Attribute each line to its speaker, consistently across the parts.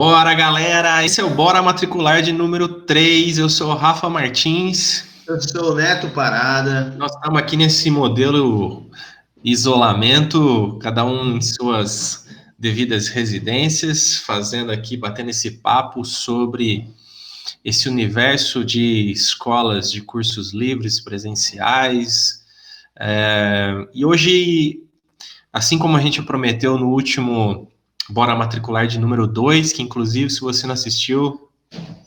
Speaker 1: Bora, galera! Esse é o Bora Matricular de número 3. Eu sou o Rafa Martins.
Speaker 2: Eu sou o Neto Parada.
Speaker 1: Nós estamos aqui nesse modelo isolamento, cada um em suas devidas residências, fazendo aqui, batendo esse papo sobre esse universo de escolas de cursos livres, presenciais. E hoje, assim como a gente prometeu no último Bora Matricular de número 2, que inclusive, se você não assistiu,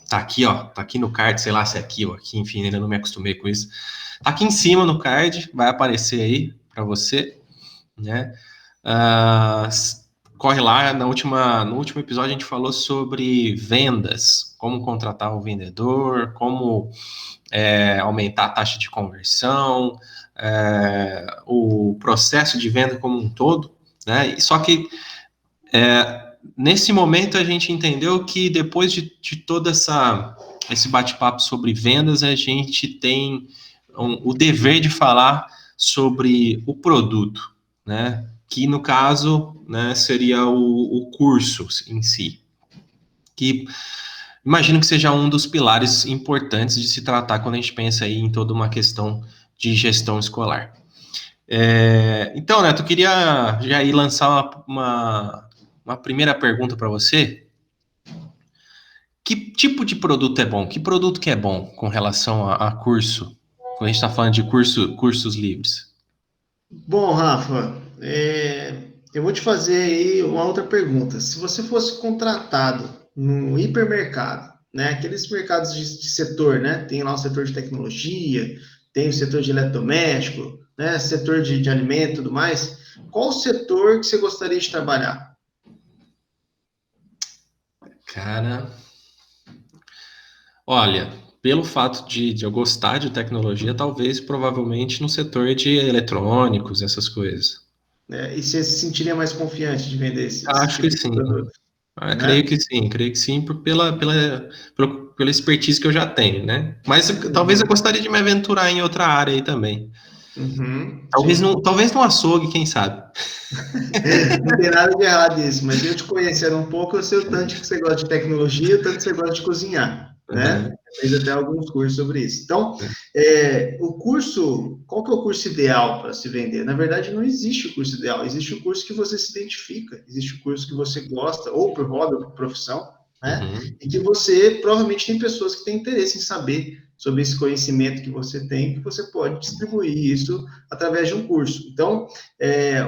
Speaker 1: tá aqui, ó, tá aqui no card, sei lá se é aqui ou aqui, enfim, ainda não me acostumei com isso. Tá aqui em cima no card, vai aparecer aí para você, né? Uh, corre lá, no último episódio a gente falou sobre vendas, como contratar um vendedor, como aumentar a taxa de conversão, o processo de venda como um todo, né? Só que nesse momento a gente entendeu que depois de todo esse bate-papo sobre vendas, a gente tem o dever de falar sobre o produto, né? Que no caso, né, seria o curso em si, que imagino que seja um dos pilares importantes de se tratar quando a gente pensa aí em toda uma questão de gestão escolar. Então, Neto, eu queria já ir lançar uma primeira pergunta para você. Que tipo de produto é bom? Que produto que é bom com relação a curso? Quando a gente está falando de cursos livres.
Speaker 2: Bom, Rafa, eu vou te fazer aí uma outra pergunta. Se você fosse contratado no hipermercado, né, aqueles mercados de setor, né, tem lá o setor de tecnologia, tem o setor de eletrodoméstico, né, setor de alimento e tudo mais, qual o setor que você gostaria de trabalhar?
Speaker 1: Cara, olha, pelo fato de eu gostar de tecnologia, talvez, provavelmente, no setor de eletrônicos, essas coisas.
Speaker 2: Né, e você se sentiria mais confiante de vender esse
Speaker 1: Acho que
Speaker 2: tipo de
Speaker 1: sim.
Speaker 2: produto,
Speaker 1: Creio
Speaker 2: né?
Speaker 1: que sim, pela expertise que eu já tenho, né? Mas talvez eu
Speaker 2: Uhum,
Speaker 1: gostaria de me aventurar em outra área aí também.
Speaker 2: uhum, sim.
Speaker 1: Talvez no açougue, quem sabe?
Speaker 2: Não tem nada de errado nisso, mas eu te conhecendo um pouco, eu sei o tanto que você gosta de tecnologia, o tanto que você gosta de cozinhar, né?
Speaker 1: Uhum.
Speaker 2: Fez até alguns cursos sobre isso. Então, o curso, qual que é o curso ideal para se vender? Na verdade, não existe o curso ideal, existe o curso que você se identifica, existe o curso que você gosta, ou por hobby, ou por profissão, né?
Speaker 1: Uhum.
Speaker 2: E que você, provavelmente, tem pessoas que têm interesse em saber sobre esse conhecimento que você tem, que você pode distribuir isso através de um curso. Então,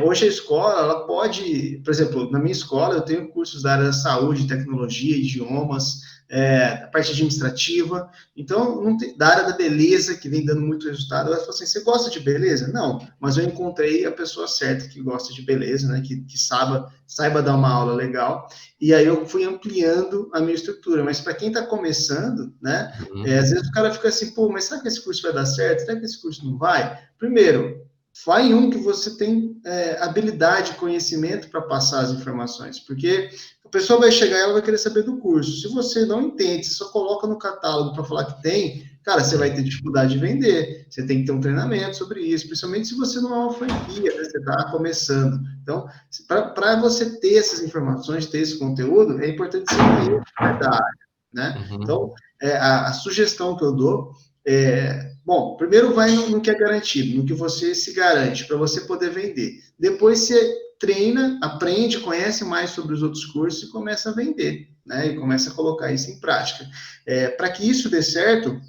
Speaker 2: hoje a escola, ela pode, por exemplo, na minha escola eu tenho cursos da área da saúde, tecnologia, idiomas, a parte administrativa, então da área da beleza, que vem dando muito resultado. Ela falou assim, você gosta de beleza? Não, mas eu encontrei a pessoa certa que gosta de beleza, né, que saiba dar uma aula legal, e aí eu fui ampliando a minha estrutura, mas para quem está começando, né, às vezes o cara fica assim, pô, mas será que esse curso vai dar certo? Será que esse curso não vai? Primeiro, vai em um que você tem habilidade, conhecimento para passar as informações, porque a pessoa vai chegar e ela vai querer saber do curso. Se você não entende, se só coloca no catálogo para falar que tem, cara, você vai ter dificuldade de vender. Você tem que ter um treinamento sobre isso, principalmente se você não é uma franquia, né? Você está começando. Então, para você ter essas informações, ter esse conteúdo, é importante ser um da área, né? Então,
Speaker 1: Uhum.
Speaker 2: a sugestão que eu dou bom, primeiro vai no que é garantido, no que você se garante, para você poder vender. Depois você treina, aprende, conhece mais sobre os outros cursos e começa a vender, né? E começa a colocar isso em prática. Para que isso dê certo,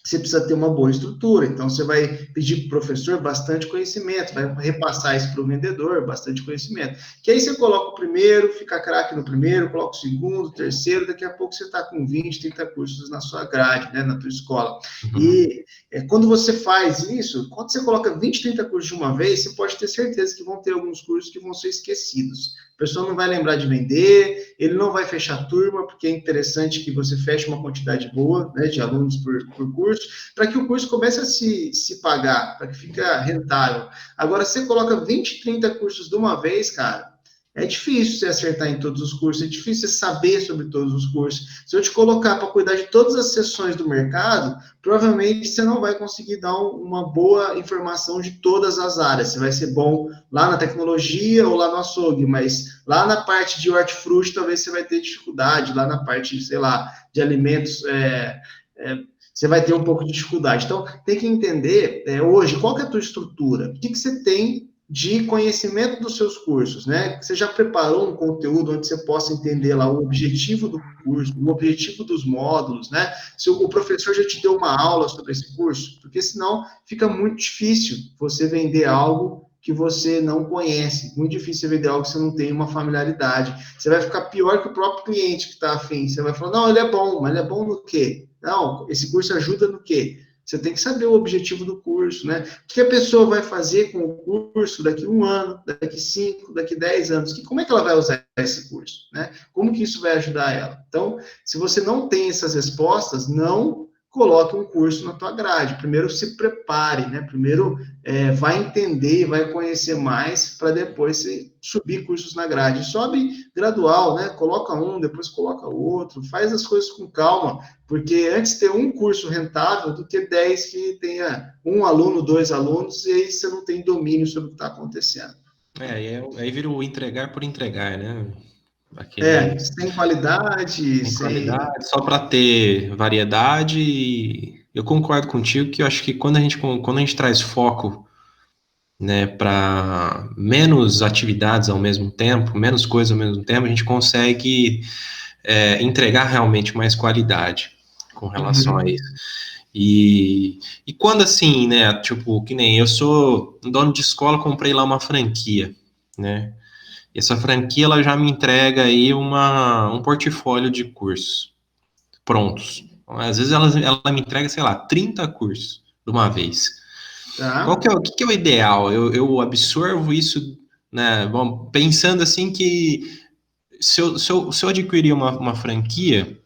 Speaker 2: você precisa ter uma boa estrutura. Então, você vai pedir para o professor bastante conhecimento, vai repassar isso para o vendedor, bastante conhecimento. Que aí você coloca o primeiro, fica craque no primeiro, coloca o segundo, o terceiro, daqui a pouco você está com 20, 30 cursos na sua grade, né, na tua escola.
Speaker 1: Uhum.
Speaker 2: E quando você faz isso, quando você coloca 20, 30 cursos de uma vez, você pode ter certeza que vão ter alguns cursos que vão ser esquecidos. A pessoa não vai lembrar de vender, ele não vai fechar turma, porque é interessante que você feche uma quantidade boa, né, de alunos por curso, para que o curso comece a se pagar, para que fique rentável. Agora, você coloca 20, 30 cursos de uma vez, cara, É difícil você acertar em todos os cursos, é difícil você saber sobre todos os cursos. Se eu te colocar para cuidar de todas as seções do mercado, provavelmente você não vai conseguir dar uma boa informação de todas as áreas. Você vai ser bom lá na tecnologia ou lá no açougue, mas lá na parte de hortifruti talvez você vai ter dificuldade, lá na parte, sei lá, de alimentos, você vai ter um pouco de dificuldade. Então, tem que entender, hoje, qual que é a tua estrutura? O que você tem de conhecimento dos seus cursos, né? Você já preparou um conteúdo onde você possa entender lá o objetivo do curso, o objetivo dos módulos, né? Se o professor já te deu uma aula sobre esse curso, porque senão fica muito difícil você vender algo que você não conhece, muito difícil você vender algo que você não tem uma familiaridade. Você vai ficar pior que o próprio cliente que está afim. Você vai falar, não, ele é bom, mas ele é bom no quê? Não, esse curso ajuda no quê? Você tem que saber o objetivo do curso, né? O que a pessoa vai fazer com o curso daqui 1 ano, daqui 5, daqui 10 anos? Como é que ela vai usar esse curso, né? Como que isso vai ajudar ela? Então, se você não tem essas respostas, não coloque um curso na tua grade. Primeiro se prepare, né? Primeiro vai entender, vai conhecer mais, para depois você subir cursos na grade. Sobe gradual, né? Coloca um, depois coloca outro, faz as coisas com calma, porque antes ter um curso rentável do que 10 que tenha um aluno, 2 alunos, e aí você não tem domínio sobre o que está acontecendo.
Speaker 1: Aí vira o entregar por entregar, né? Aquele
Speaker 2: Sem qualidade,
Speaker 1: sem
Speaker 2: sem...
Speaker 1: qualidade, só para ter variedade. Eu concordo contigo que eu acho que quando a gente traz foco, né, para menos atividades ao mesmo tempo, menos coisas ao mesmo tempo, a gente consegue entregar realmente mais qualidade com relação a
Speaker 2: Uhum.
Speaker 1: isso. E quando assim, né, tipo, que nem eu sou um dono de escola, comprei lá uma franquia, né? E essa franquia ela já me entrega aí um portfólio de cursos prontos. Às vezes ela me entrega, sei lá, 30 cursos de uma vez.
Speaker 2: Tá?
Speaker 1: O que que é o ideal? Eu absorvo isso, né? Bom, pensando assim que se eu adquirir uma franquia,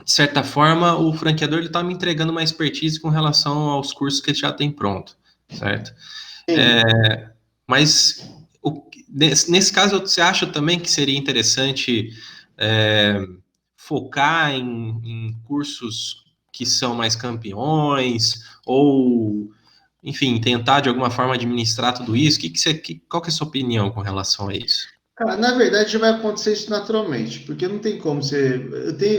Speaker 1: de certa forma, o franqueador está me entregando uma expertise com relação aos cursos que ele já tem pronto, certo?
Speaker 2: Sim.
Speaker 1: Mas nesse caso, você acha também que seria interessante é, focar em cursos que são mais campeões, ou, enfim, tentar de alguma forma administrar tudo isso? Qual que é a sua opinião com relação a isso?
Speaker 2: Cara, na verdade, vai acontecer isso naturalmente, porque não tem como você.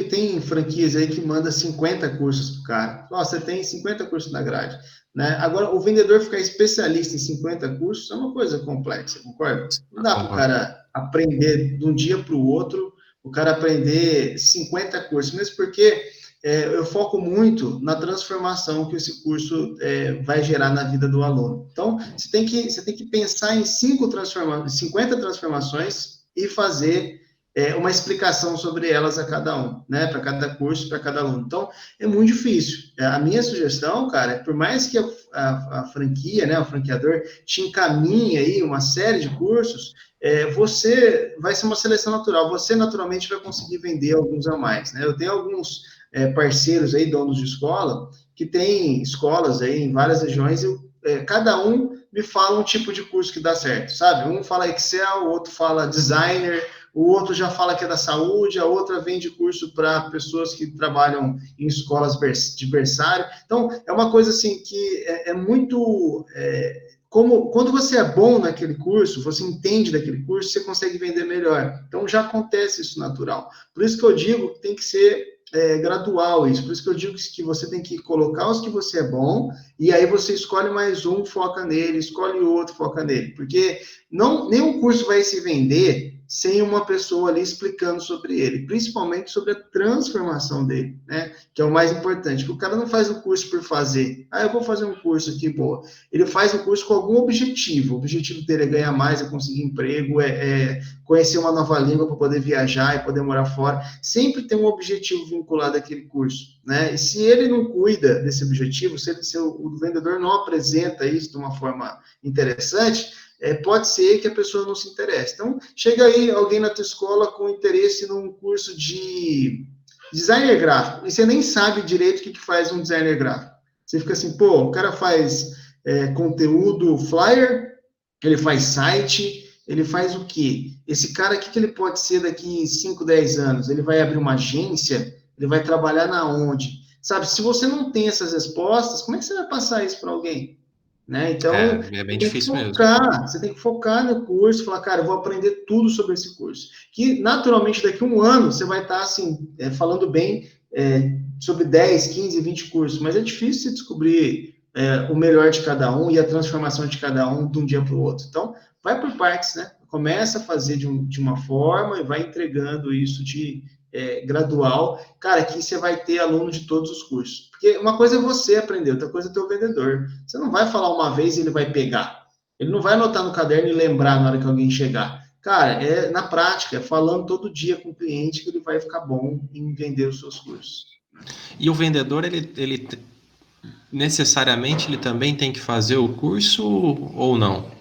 Speaker 2: Tem franquias aí que manda 50 cursos pro cara. Nossa, você tem 50 cursos na grade, né? Agora, o vendedor ficar especialista em 50 cursos é uma coisa complexa, concorda? Não dá para o
Speaker 1: Concordo.
Speaker 2: cara aprender de um dia para o outro, o cara aprender 50 cursos, mesmo porque eu foco muito na transformação que esse curso vai gerar na vida do aluno. Então, você tem que pensar em 50 transformações e fazer uma explicação sobre elas a cada um, né? Para cada curso, para cada aluno. Então, é muito difícil. A minha sugestão, cara, é por mais que a franquia, né, o franqueador, te encaminhe aí uma série de cursos, você vai ser uma seleção natural. Você naturalmente vai conseguir vender alguns a mais, né? Eu tenho alguns parceiros aí, donos de escola, que tem escolas aí em várias regiões, e cada um me fala um tipo de curso que dá certo, sabe? Um fala Excel, o outro fala designer, o outro já fala que é da saúde, a outra vende curso para pessoas que trabalham em escolas de berçário. Então, é uma coisa assim que é muito... como quando você é bom naquele curso, você entende daquele curso, você consegue vender melhor. Então já acontece isso natural. Por isso que eu digo que tem que ser gradual isso. Por isso que eu digo que você tem que colocar os que você é bom, e aí você escolhe mais um, foca nele, escolhe outro, foca nele. Porque nenhum curso vai se vender sem uma pessoa ali explicando sobre ele, principalmente sobre a transformação dele, né? Que é o mais importante. Porque o cara não faz um curso por fazer. Ah, eu vou fazer um curso aqui, boa. Ele faz um curso com algum objetivo. O objetivo dele é ganhar mais, é conseguir emprego, conhecer uma nova língua para poder viajar e poder morar fora. Sempre tem um objetivo vinculado àquele curso, né? E se ele não cuida desse objetivo, se o vendedor não apresenta isso de uma forma interessante, pode ser que a pessoa não se interesse. Então, chega aí alguém na tua escola com interesse num curso de designer gráfico, e você nem sabe direito o que faz um designer gráfico. Você fica assim, pô, o cara faz conteúdo flyer, ele faz site, Ele faz o quê? Esse cara, o que ele pode ser daqui 5, 10 anos? Ele vai abrir uma agência? Ele vai trabalhar na onde? Sabe, se você não tem essas respostas, como é que você vai passar isso para alguém? Né? Então,
Speaker 1: É bem difícil mesmo.
Speaker 2: você tem que focar no curso, falar, cara, eu vou aprender tudo sobre esse curso. Que, naturalmente, daqui a um ano, você vai estar, assim, falando bem sobre 10, 15, 20 cursos, mas é difícil você descobrir o melhor de cada um e a transformação de cada um de um dia para o outro. Então, vai por partes, né? Começa a fazer de uma forma e vai entregando isso de gradual. Cara, aqui você vai ter aluno de todos os cursos. Porque uma coisa é você aprender, outra coisa é ter o vendedor. Você não vai falar uma vez e ele vai pegar. Ele não vai anotar no caderno e lembrar na hora que alguém chegar. Cara, é na prática, é falando todo dia com o cliente que ele vai ficar bom em vender os seus cursos.
Speaker 1: E o vendedor, ele necessariamente ele também tem que fazer o curso ou não?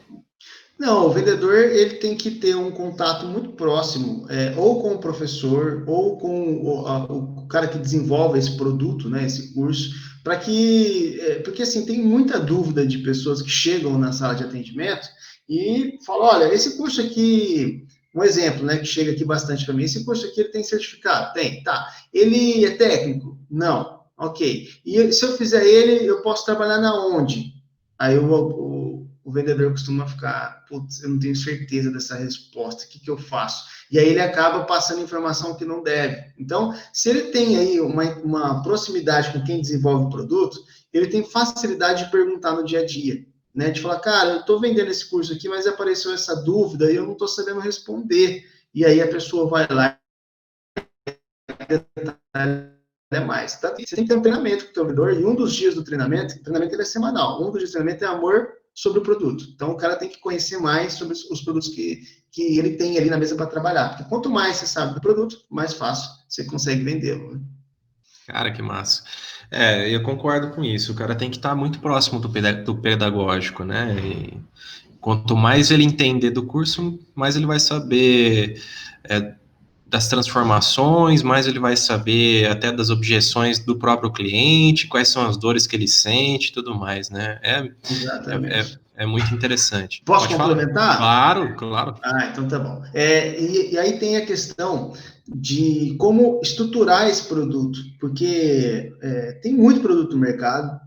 Speaker 2: Não, o vendedor ele tem que ter um contato muito próximo, ou com o professor, ou com o cara que desenvolve esse produto, né, esse curso, para que, porque assim, tem muita dúvida de pessoas que chegam na sala de atendimento e falam, olha, esse curso aqui, um exemplo, né, que chega aqui bastante para mim, esse curso aqui ele tem certificado? Tem, tá. Ele é técnico? Não. Ok. E se eu fizer ele, eu posso trabalhar na onde? Aí o vendedor costuma ficar, putz, eu não tenho certeza dessa resposta, o que eu faço? E aí ele acaba passando informação que não deve. Então, se ele tem aí uma proximidade com quem desenvolve o produto, ele tem facilidade de perguntar no dia a dia, né? De falar, cara, eu estou vendendo esse curso aqui, mas apareceu essa dúvida e eu não estou sabendo responder. E aí a pessoa vai lá e mais. Tá? Você tem que ter um treinamento com o teu vendedor, e um dos dias do treinamento, o treinamento ele é semanal, um dos dias do treinamento é amor sobre o produto. Então, o cara tem que conhecer mais sobre os produtos que ele tem ali na mesa para trabalhar. Porque quanto mais você sabe do produto, mais fácil você consegue vendê-lo. Né?
Speaker 1: Cara, que massa. Eu concordo com isso. O cara tem que estar muito próximo do pedagógico, né? E quanto mais ele entender do curso, mais ele vai saber das transformações, mais ele vai saber até das objeções do próprio cliente, quais são as dores que ele sente e tudo mais, né?
Speaker 2: Exatamente.
Speaker 1: É muito interessante.
Speaker 2: Posso
Speaker 1: Pode falar?
Speaker 2: complementar?
Speaker 1: Claro, claro.
Speaker 2: Ah, então tá bom. E aí tem a questão de como estruturar esse produto, porque tem muito produto no mercado,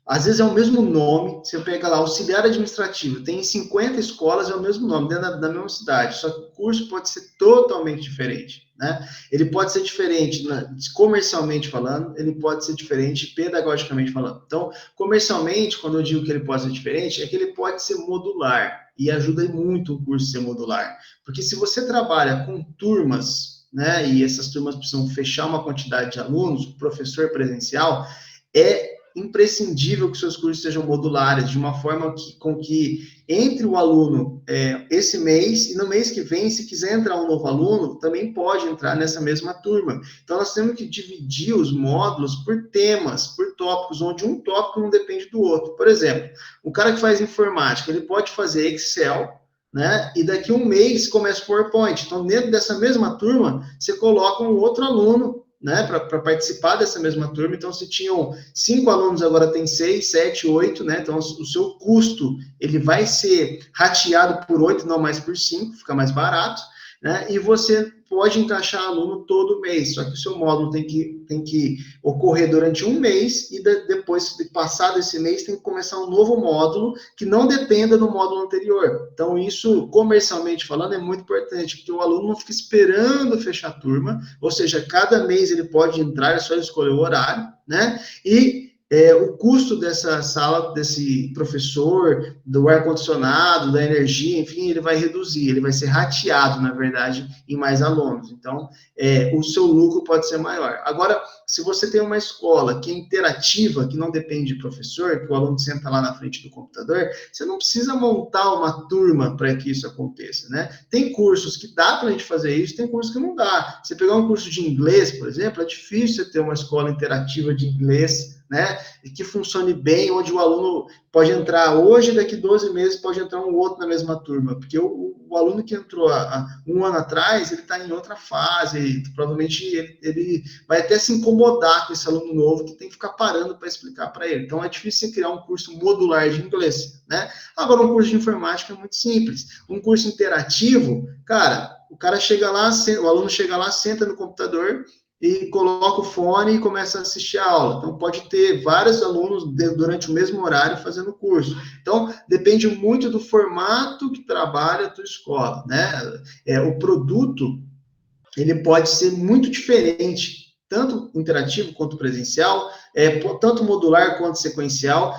Speaker 2: às vezes é o mesmo nome, você pega lá, auxiliar administrativo, tem 50 escolas, é o mesmo nome, dentro da mesma cidade, só que o curso pode ser totalmente diferente, né? Ele pode ser diferente comercialmente falando, ele pode ser diferente pedagogicamente falando. Então, comercialmente, quando eu digo que ele pode ser diferente, é que ele pode ser modular, e ajuda muito o curso a ser modular, porque se você trabalha com turmas, né, e essas turmas precisam fechar uma quantidade de alunos, o professor presencial, é imprescindível que seus cursos sejam modulares, de uma forma com que entre o aluno esse mês, e no mês que vem, se quiser entrar um novo aluno, também pode entrar nessa mesma turma. Então, nós temos que dividir os módulos por temas, por tópicos, onde um tópico não depende do outro. Por exemplo, o cara que faz informática, ele pode fazer Excel, né? E daqui a um mês começa o PowerPoint. Então, dentro dessa mesma turma, você coloca um outro aluno, né, para participar dessa mesma turma. Então, se tinham 5 alunos, agora tem 6, 7, 8, né? Então, o seu custo, ele vai ser rateado por 8, não mais por 5, fica mais barato, né? E você pode encaixar aluno todo mês, só que o seu módulo tem que ocorrer durante um mês, e depois de passado esse mês, tem que começar um novo módulo que não dependa do módulo anterior. Então, isso, comercialmente falando, é muito importante, porque o aluno não fica esperando fechar a turma, ou seja, cada mês ele pode entrar, é só escolher o horário, né? E o custo dessa sala, desse professor, do ar-condicionado, da energia, enfim, ele vai reduzir, ele vai ser rateado, na verdade, em mais alunos. Então, o seu lucro pode ser maior. Agora, se você tem uma escola que é interativa, que não depende de professor, que o aluno senta lá na frente do computador, você não precisa montar uma turma para que isso aconteça, né? Tem cursos que dá para a gente fazer isso, tem cursos que não dá. Você pegar um curso de inglês, por exemplo, é difícil você ter uma escola interativa de inglês né? E que funcione bem, onde o aluno pode entrar hoje, daqui 12 meses pode entrar um outro na mesma turma, porque o aluno que entrou há um ano atrás, ele está em outra fase, provavelmente ele vai até se incomodar com esse aluno novo que tem que ficar parando para explicar para ele. Então, é difícil você criar um curso modular de inglês, né? Agora, um curso de informática é muito simples. Um curso interativo, cara, o cara chega lá, o aluno chega lá, senta no computador e coloca o fone e começa a assistir a aula. Então, pode ter vários alunos durante o mesmo horário fazendo o curso. Então, depende muito do formato que trabalha a tua escola, né? O produto, ele pode ser muito diferente, tanto interativo quanto presencial, tanto modular quanto sequencial.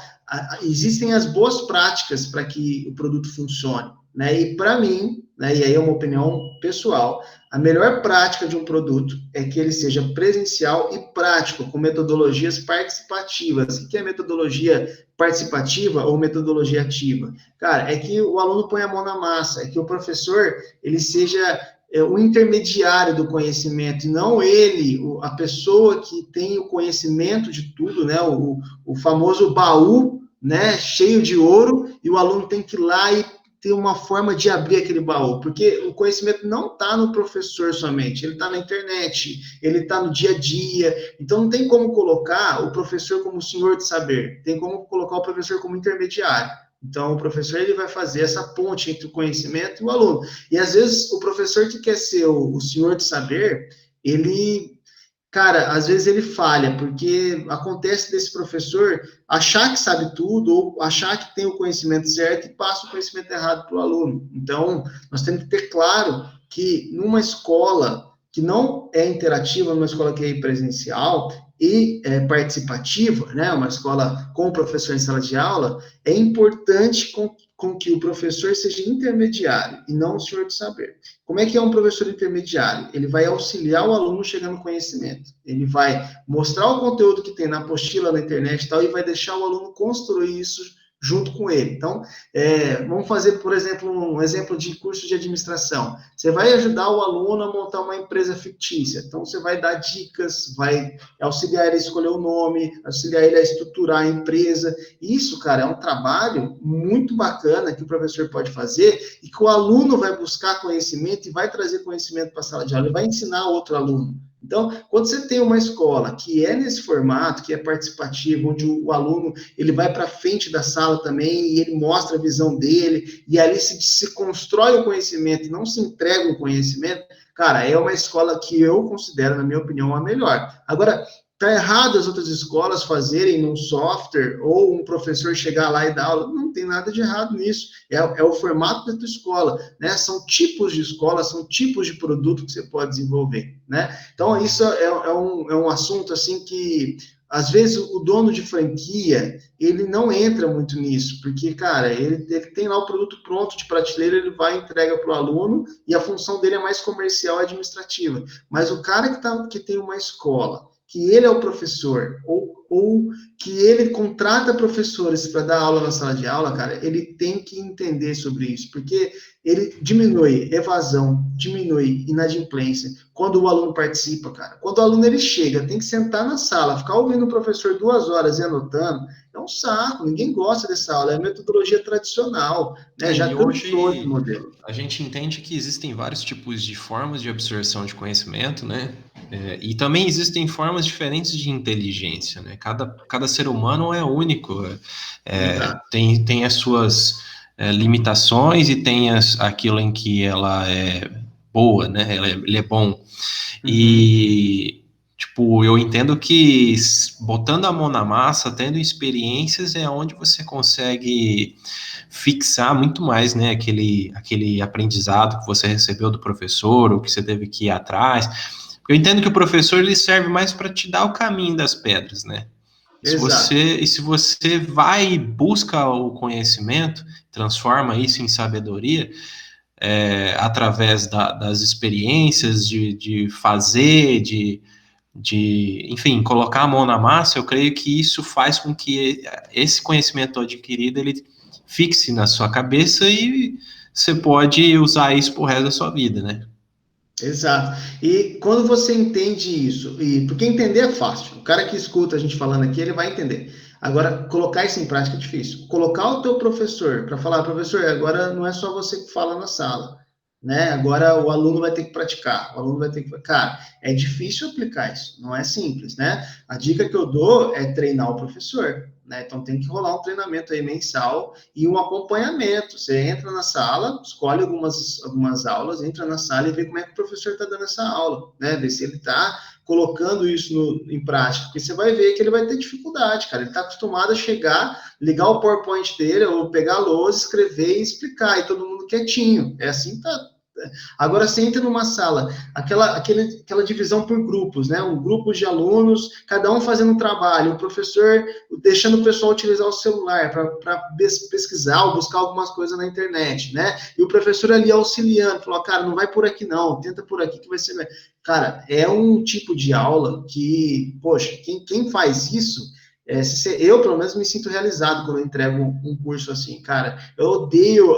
Speaker 2: Existem as boas práticas para que o produto funcione, né? E para mim, né, e aí é uma opinião pessoal, a melhor prática de um produto é que ele seja presencial e prático, com metodologias participativas. O que é metodologia participativa ou metodologia ativa? Cara, é que o aluno põe a mão na massa, é que o professor, ele seja o intermediário do conhecimento, e não ele, a pessoa que tem o conhecimento de tudo, né? O famoso baú, né? Cheio de ouro, e o aluno tem que ir lá e ter uma forma de abrir aquele baú, porque o conhecimento não está no professor somente, ele está na internet, ele está no dia a dia, então não tem como colocar o professor como senhor de saber, tem como colocar o professor como intermediário. Então, o professor ele vai fazer essa ponte entre o conhecimento e o aluno. E, às vezes, o professor que quer ser o senhor de saber, ele, cara, às vezes ele falha, porque acontece desse professor achar que sabe tudo, ou achar que tem o conhecimento certo e passa o conhecimento errado para o aluno. Então, nós temos que ter claro que numa escola que não é interativa, numa escola que é presencial e participativa, né, uma escola com o professor em sala de aula, é importante com que o professor seja intermediário e não o senhor de saber. Como é que é um professor intermediário? Ele vai auxiliar o aluno chegar no conhecimento. Ele vai mostrar o conteúdo que tem na apostila, na internet e tal, e vai deixar o aluno construir isso junto com ele. Então, vamos fazer, por exemplo, um exemplo de curso de administração. Você vai ajudar o aluno a montar uma empresa fictícia. Então, você vai dar dicas, vai auxiliar ele a escolher o nome, auxiliar ele a estruturar a empresa. Isso, cara, é um trabalho muito bacana que o professor pode fazer e que o aluno vai buscar conhecimento e vai trazer conhecimento para a sala de aula, ele vai ensinar outro aluno. Então, quando você tem uma escola que é nesse formato, que é participativo, onde o aluno ele vai para frente da sala também e ele mostra a visão dele, e ali se constrói o conhecimento e não se entrega o conhecimento, cara, é uma escola que eu considero, na minha opinião, a melhor. Agora, tá errado as outras escolas fazerem um software ou um professor chegar lá e dar aula. Não tem nada de errado nisso. É o formato da tua escola, né? São tipos de escola, são tipos de produto que você pode desenvolver, né? Então, isso é um assunto, assim, que às vezes o dono de franquia, ele não entra muito nisso, porque, cara, ele tem lá o produto pronto de prateleira, ele vai e entrega para o aluno, e a função dele é mais comercial e administrativa. Mas o cara que tem uma escola, que ele é o professor, ou que ele contrata professores para dar aula na sala de aula, cara, ele tem que entender sobre isso, porque ele diminui evasão, diminui inadimplência, quando o aluno participa, cara. Quando o aluno ele chega, tem que sentar na sala, ficar ouvindo o professor 2 horas e anotando, é um saco, ninguém gosta dessa aula, é a metodologia tradicional, né? Já cansou esse modelo.
Speaker 1: A gente entende que existem vários tipos de formas de absorção de conhecimento, né? E também existem formas diferentes de inteligência, né? Cada ser humano é único, tem as suas limitações e tem aquilo em que ela é boa, né? Ele é bom. E, tipo, eu entendo que botando a mão na massa, tendo experiências, é onde você consegue fixar muito mais, né, aquele aprendizado que você recebeu do professor, ou que você teve que ir atrás. Eu entendo que o professor ele serve mais para te dar o caminho das pedras, né? Se você vai e busca o conhecimento, transforma isso em sabedoria, através das experiências de fazer, enfim, colocar a mão na massa, eu creio que isso faz com que esse conhecimento adquirido ele fixe na sua cabeça e você pode usar isso pro resto da sua vida, né?
Speaker 2: Exato. E quando você entende isso, e porque entender é fácil, o cara que escuta a gente falando aqui, ele vai entender. Agora, colocar isso em prática é difícil. Colocar o teu professor para falar, professor, agora não é só você que fala na sala, né? Agora o aluno vai ter que praticar, o aluno vai ter que... Cara, é difícil aplicar isso, não é simples, né? A dica que eu dou é treinar o professor, né? Então tem que rolar um treinamento aí mensal e um acompanhamento. Você entra na sala, escolhe algumas aulas, entra na sala e vê como é que o professor está dando essa aula, né? Ver se ele está colocando isso em prática, porque você vai ver que ele vai ter dificuldade, cara. Ele está acostumado a chegar, ligar o PowerPoint dele, ou pegar a lousa, escrever e explicar, e todo mundo quietinho. É assim que tá. Agora você entra numa sala, aquela divisão por grupos, né? Um grupo de alunos, cada um fazendo um trabalho, o professor deixando o pessoal utilizar o celular para pesquisar ou buscar algumas coisas na internet, né? E o professor ali auxiliando, falou, cara, não vai por aqui não, tenta por aqui que vai ser melhor. Cara, é um tipo de aula que, poxa, quem faz isso, eu, pelo menos, me sinto realizado quando eu entrego um curso assim, cara. Eu odeio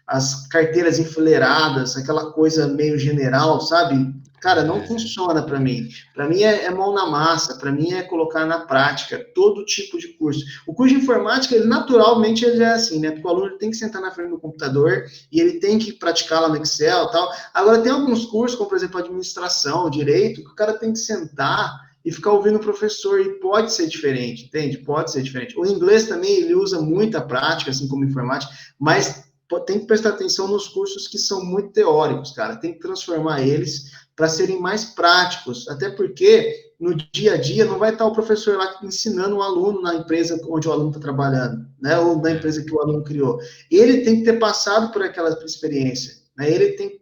Speaker 2: as carteiras enfileiradas, aquela coisa meio general, sabe? Cara, não funciona para mim. Para mim é mão na massa, para mim é colocar na prática todo tipo de curso. O curso de informática, ele naturalmente ele é assim, né? Porque o aluno tem que sentar na frente do computador e ele tem que praticar lá no Excel e tal. Agora, tem alguns cursos, como por exemplo administração, direito, que o cara tem que sentar e ficar ouvindo o professor, e pode ser diferente, entende? Pode ser diferente. O inglês também, ele usa muita prática, assim como informática, mas tem que prestar atenção nos cursos que são muito teóricos, cara. Tem que transformar eles para serem mais práticos, até porque no dia a dia não vai estar o professor lá ensinando o aluno na empresa onde o aluno está trabalhando, né? Ou na empresa que o aluno criou. Ele tem que ter passado por aquela experiência, né? Ele tem que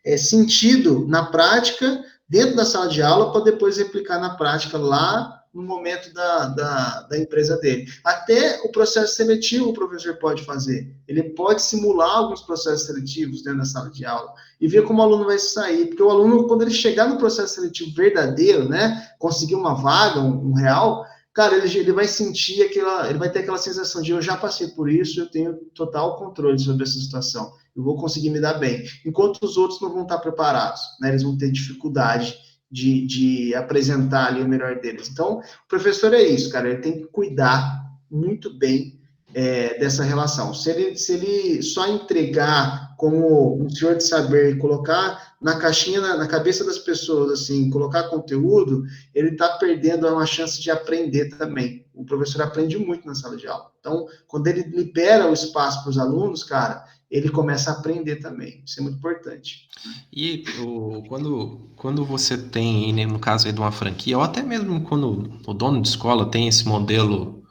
Speaker 2: ter sentido na prática dentro da sala de aula para depois replicar na prática lá no momento da empresa dele. Até o processo seletivo o professor pode fazer. Ele pode simular alguns processos seletivos dentro da sala de aula e ver como o aluno vai sair. Porque o aluno, quando ele chegar no processo seletivo verdadeiro, né, conseguir uma vaga, um real, cara, ele vai sentir ele vai ter aquela sensação de eu já passei por isso, eu tenho total controle sobre essa situação, eu vou conseguir me dar bem. Enquanto os outros não vão estar preparados, né, eles vão ter dificuldade de apresentar ali o melhor deles. Então, o professor é isso, cara, ele tem que cuidar muito bem dessa relação. Se ele só entregar como um senhor de saber e colocar na caixinha, na cabeça das pessoas, assim, colocar conteúdo, ele está perdendo uma chance de aprender também. O professor aprende muito na sala de aula. Então, quando ele libera o espaço para os alunos, cara, ele começa a aprender também. Isso é muito importante.
Speaker 1: E quando você tem, né, no caso aí de uma franquia, ou até mesmo quando o dono de escola tem esse modelo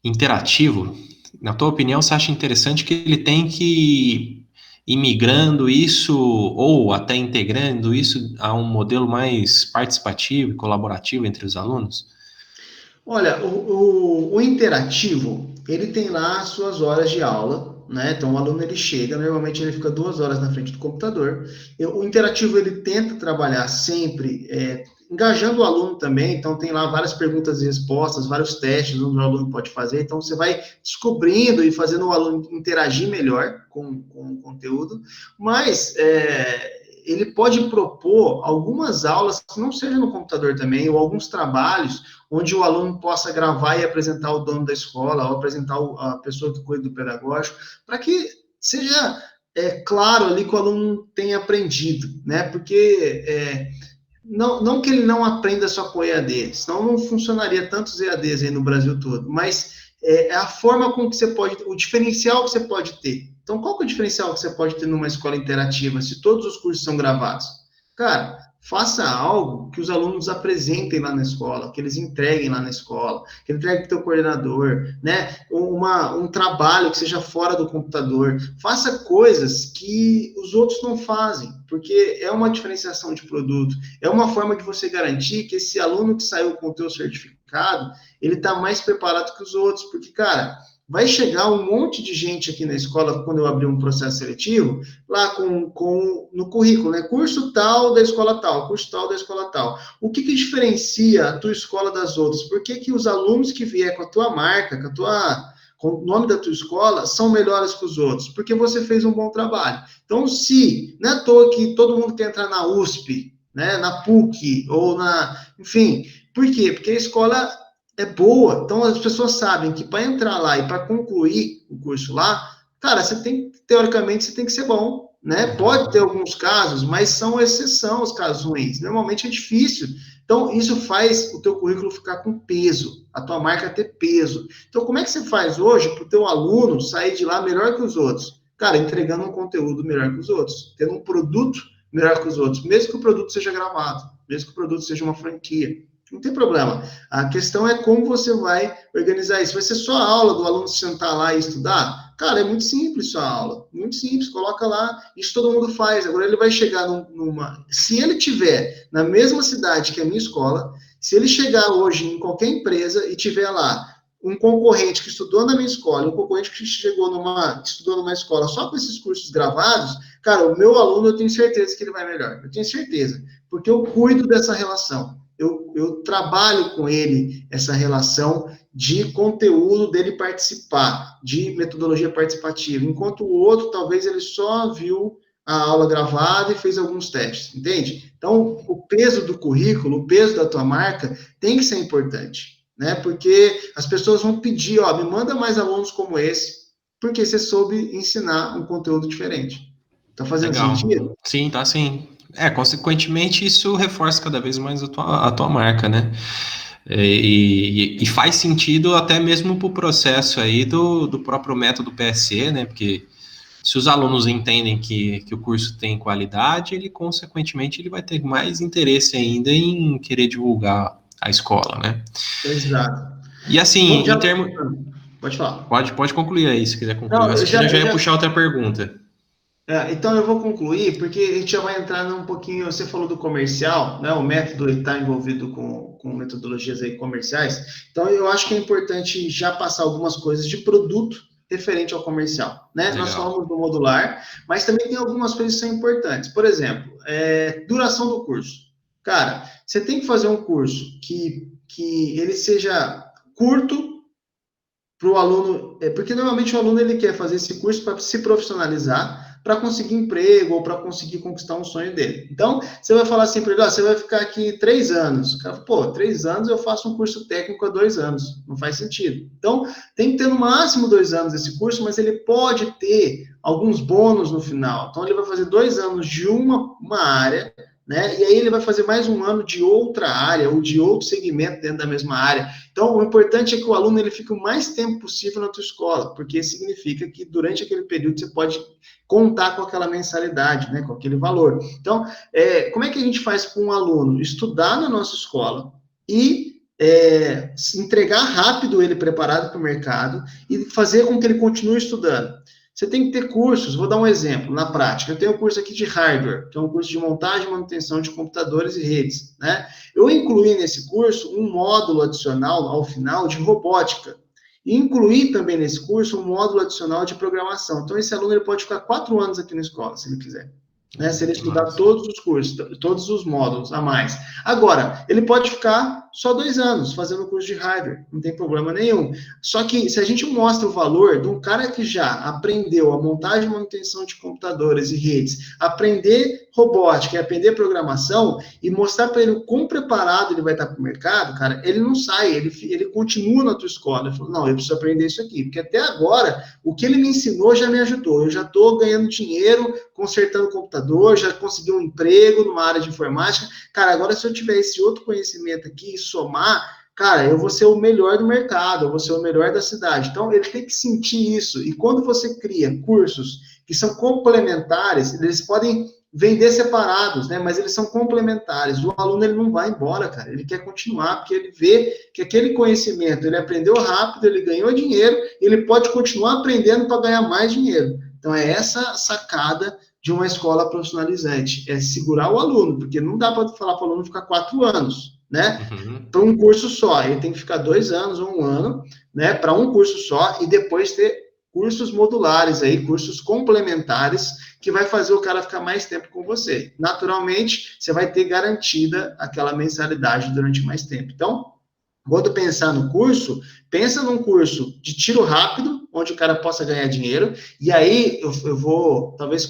Speaker 1: interativo, na tua opinião, você acha interessante que ele tem que ir migrando isso, ou até integrando isso a um modelo mais participativo e colaborativo entre os alunos?
Speaker 2: Olha, o interativo, ele tem lá as suas horas de aula, né? Então, o aluno, ele chega, normalmente ele fica 2 horas na frente do computador. O interativo, ele tenta trabalhar sempre engajando o aluno também, então tem lá várias perguntas e respostas, vários testes onde o aluno pode fazer, então você vai descobrindo e fazendo o aluno interagir melhor com o conteúdo, mas ele pode propor algumas aulas que não sejam no computador também, ou alguns trabalhos onde o aluno possa gravar e apresentar o dono da escola, ou apresentar a pessoa que cuida do pedagógico, para que seja claro ali que o aluno tenha aprendido, né? Porque não que ele não aprenda só com EAD, senão não funcionaria tantos EADs aí no Brasil todo, mas é a forma com que você pode, o diferencial que você pode ter. Então, qual que é o diferencial que você pode ter numa escola interativa se todos os cursos são gravados? Cara, faça algo que os alunos apresentem lá na escola, que eles entreguem lá na escola, que entreguem para o teu coordenador, né? Um trabalho que seja fora do computador. Faça coisas que os outros não fazem, porque é uma diferenciação de produto, é uma forma de você garantir que esse aluno que saiu com o teu certificado, ele está mais preparado que os outros, porque, cara, vai chegar um monte de gente aqui na escola, quando eu abrir um processo seletivo, lá no currículo, né? Curso tal da escola tal, curso tal da escola tal. O que diferencia a tua escola das outras? Por que os alunos que vier com a tua marca, com o nome da tua escola, são melhores que os outros, porque você fez um bom trabalho. Então, se, não é à toa que todo mundo quer entrar na USP, né, na PUC, ou enfim, por quê? Porque a escola é boa, então as pessoas sabem que para entrar lá e para concluir o curso lá, cara, teoricamente, você tem que ser bom, né? Pode ter alguns casos, mas são exceção os casos ruins. Normalmente é difícil. Então, isso faz o teu currículo ficar com peso, a tua marca ter peso. Então, como é que você faz hoje para o teu aluno sair de lá melhor que os outros? Cara, entregando um conteúdo melhor que os outros, tendo um produto melhor que os outros, mesmo que o produto seja gravado, mesmo que o produto seja uma franquia. Não tem problema. A questão é como você vai organizar isso. Vai ser só a aula do aluno sentar lá e estudar? Cara, é muito simples sua aula. Muito simples. Coloca lá. Isso todo mundo faz. Agora ele vai chegar numa... Se ele tiver na mesma cidade que a minha escola, se ele chegar hoje em qualquer empresa e tiver lá um concorrente que estudou na minha escola, um concorrente que estudou numa escola só com esses cursos gravados, cara, o meu aluno, eu tenho certeza que ele vai melhor. Eu tenho certeza. Porque eu cuido dessa relação. Eu trabalho com ele essa relação de conteúdo dele participar, de metodologia participativa, enquanto o outro, talvez, ele só viu a aula gravada e fez alguns testes, entende? Então, o peso do currículo, o peso da tua marca tem que ser importante, né? Porque as pessoas vão pedir, ó, me manda mais alunos como esse, porque você soube ensinar um conteúdo diferente. Tá fazendo sentido?
Speaker 1: Sim, tá sim. Consequentemente, isso reforça cada vez mais a tua marca, né? E faz sentido até mesmo para o processo aí do próprio método PSE, né? Porque se os alunos entendem que o curso tem qualidade, ele, consequentemente, ele vai ter mais interesse ainda em querer divulgar a escola, né?
Speaker 2: Exato.
Speaker 1: E assim, em termos...
Speaker 2: Pode falar.
Speaker 1: Pode concluir aí, se quiser concluir.
Speaker 2: Não,
Speaker 1: Eu já ia puxar outra pergunta.
Speaker 2: então eu vou concluir, porque a gente já vai entrar num pouquinho, você falou do comercial, né? O método está envolvido com metodologias aí comerciais, então eu acho que é importante já passar algumas coisas de produto referente ao comercial, né?
Speaker 1: Legal.
Speaker 2: Nós falamos do modular, mas também tem algumas coisas que são importantes. Por exemplo, duração do curso. Cara, você tem que fazer um curso que ele seja curto para o aluno, porque normalmente o aluno ele quer fazer esse curso para se profissionalizar, para conseguir emprego ou para conseguir conquistar um sonho dele. Então, você vai falar assim para ele, você vai ficar aqui 3 anos. O cara fala, pô, 3 anos eu faço um curso técnico há 2 anos. Não faz sentido. Então, tem que ter no máximo 2 anos esse curso, mas ele pode ter alguns bônus no final. Então, ele vai fazer 2 anos de uma área, né? E aí ele vai fazer mais um ano de outra área ou de outro segmento dentro da mesma área. Então, o importante é que o aluno ele fique o mais tempo possível na tua escola, porque significa que durante aquele período você pode contar com aquela mensalidade, né? Com aquele valor. Então, como é que a gente faz com um aluno? Estudar na nossa escola e entregar rápido ele preparado para o mercado e fazer com que ele continue estudando. Você tem que ter cursos, vou dar um exemplo, na prática. Eu tenho um curso aqui de hardware, que é um curso de montagem e manutenção de computadores e redes, né? Eu incluí nesse curso um módulo adicional, ao final, de robótica. E incluí também nesse curso um módulo adicional de programação. Então, esse aluno ele pode ficar 4 anos aqui na escola, se ele quiser. Né? Se ele estudar todos os cursos, todos os módulos a mais. Agora, ele pode ficar só 2 anos fazendo o curso de hardware, não tem problema nenhum. Só que se a gente mostra o valor de um cara que já aprendeu a montagem e manutenção de computadores e redes, aprender robótica e aprender programação, e mostrar para ele o quão preparado ele vai estar para o mercado, cara, ele não sai, ele continua na tua escola. Ele falou, não, eu preciso aprender isso aqui, porque até agora, o que ele me ensinou já me ajudou. Eu já estou ganhando dinheiro, consertando computador, já consegui um emprego numa área de informática. Cara, agora se eu tiver esse outro conhecimento aqui e somar, cara, eu vou ser o melhor do mercado, eu vou ser o melhor da cidade. Então, ele tem que sentir isso. E quando você cria cursos que são complementares, eles podem vender separados, né? Mas eles são complementares. O aluno, ele não vai embora, cara. Ele quer continuar, porque ele vê que aquele conhecimento, ele aprendeu rápido, ele ganhou dinheiro, ele pode continuar aprendendo para ganhar mais dinheiro. Então, é essa sacada de uma escola profissionalizante, é segurar o aluno, porque não dá para falar para o aluno ficar 4 anos, né? Para um curso só, ele tem que ficar 2 anos ou 1 ano, né? Para um curso só, e depois ter cursos modulares aí, cursos complementares, que vai fazer o cara ficar mais tempo com você. Naturalmente, você vai ter garantida aquela mensalidade durante mais tempo. Então, Quando pensar no curso, pensa num curso de tiro rápido, onde o cara possa ganhar dinheiro, e aí eu vou talvez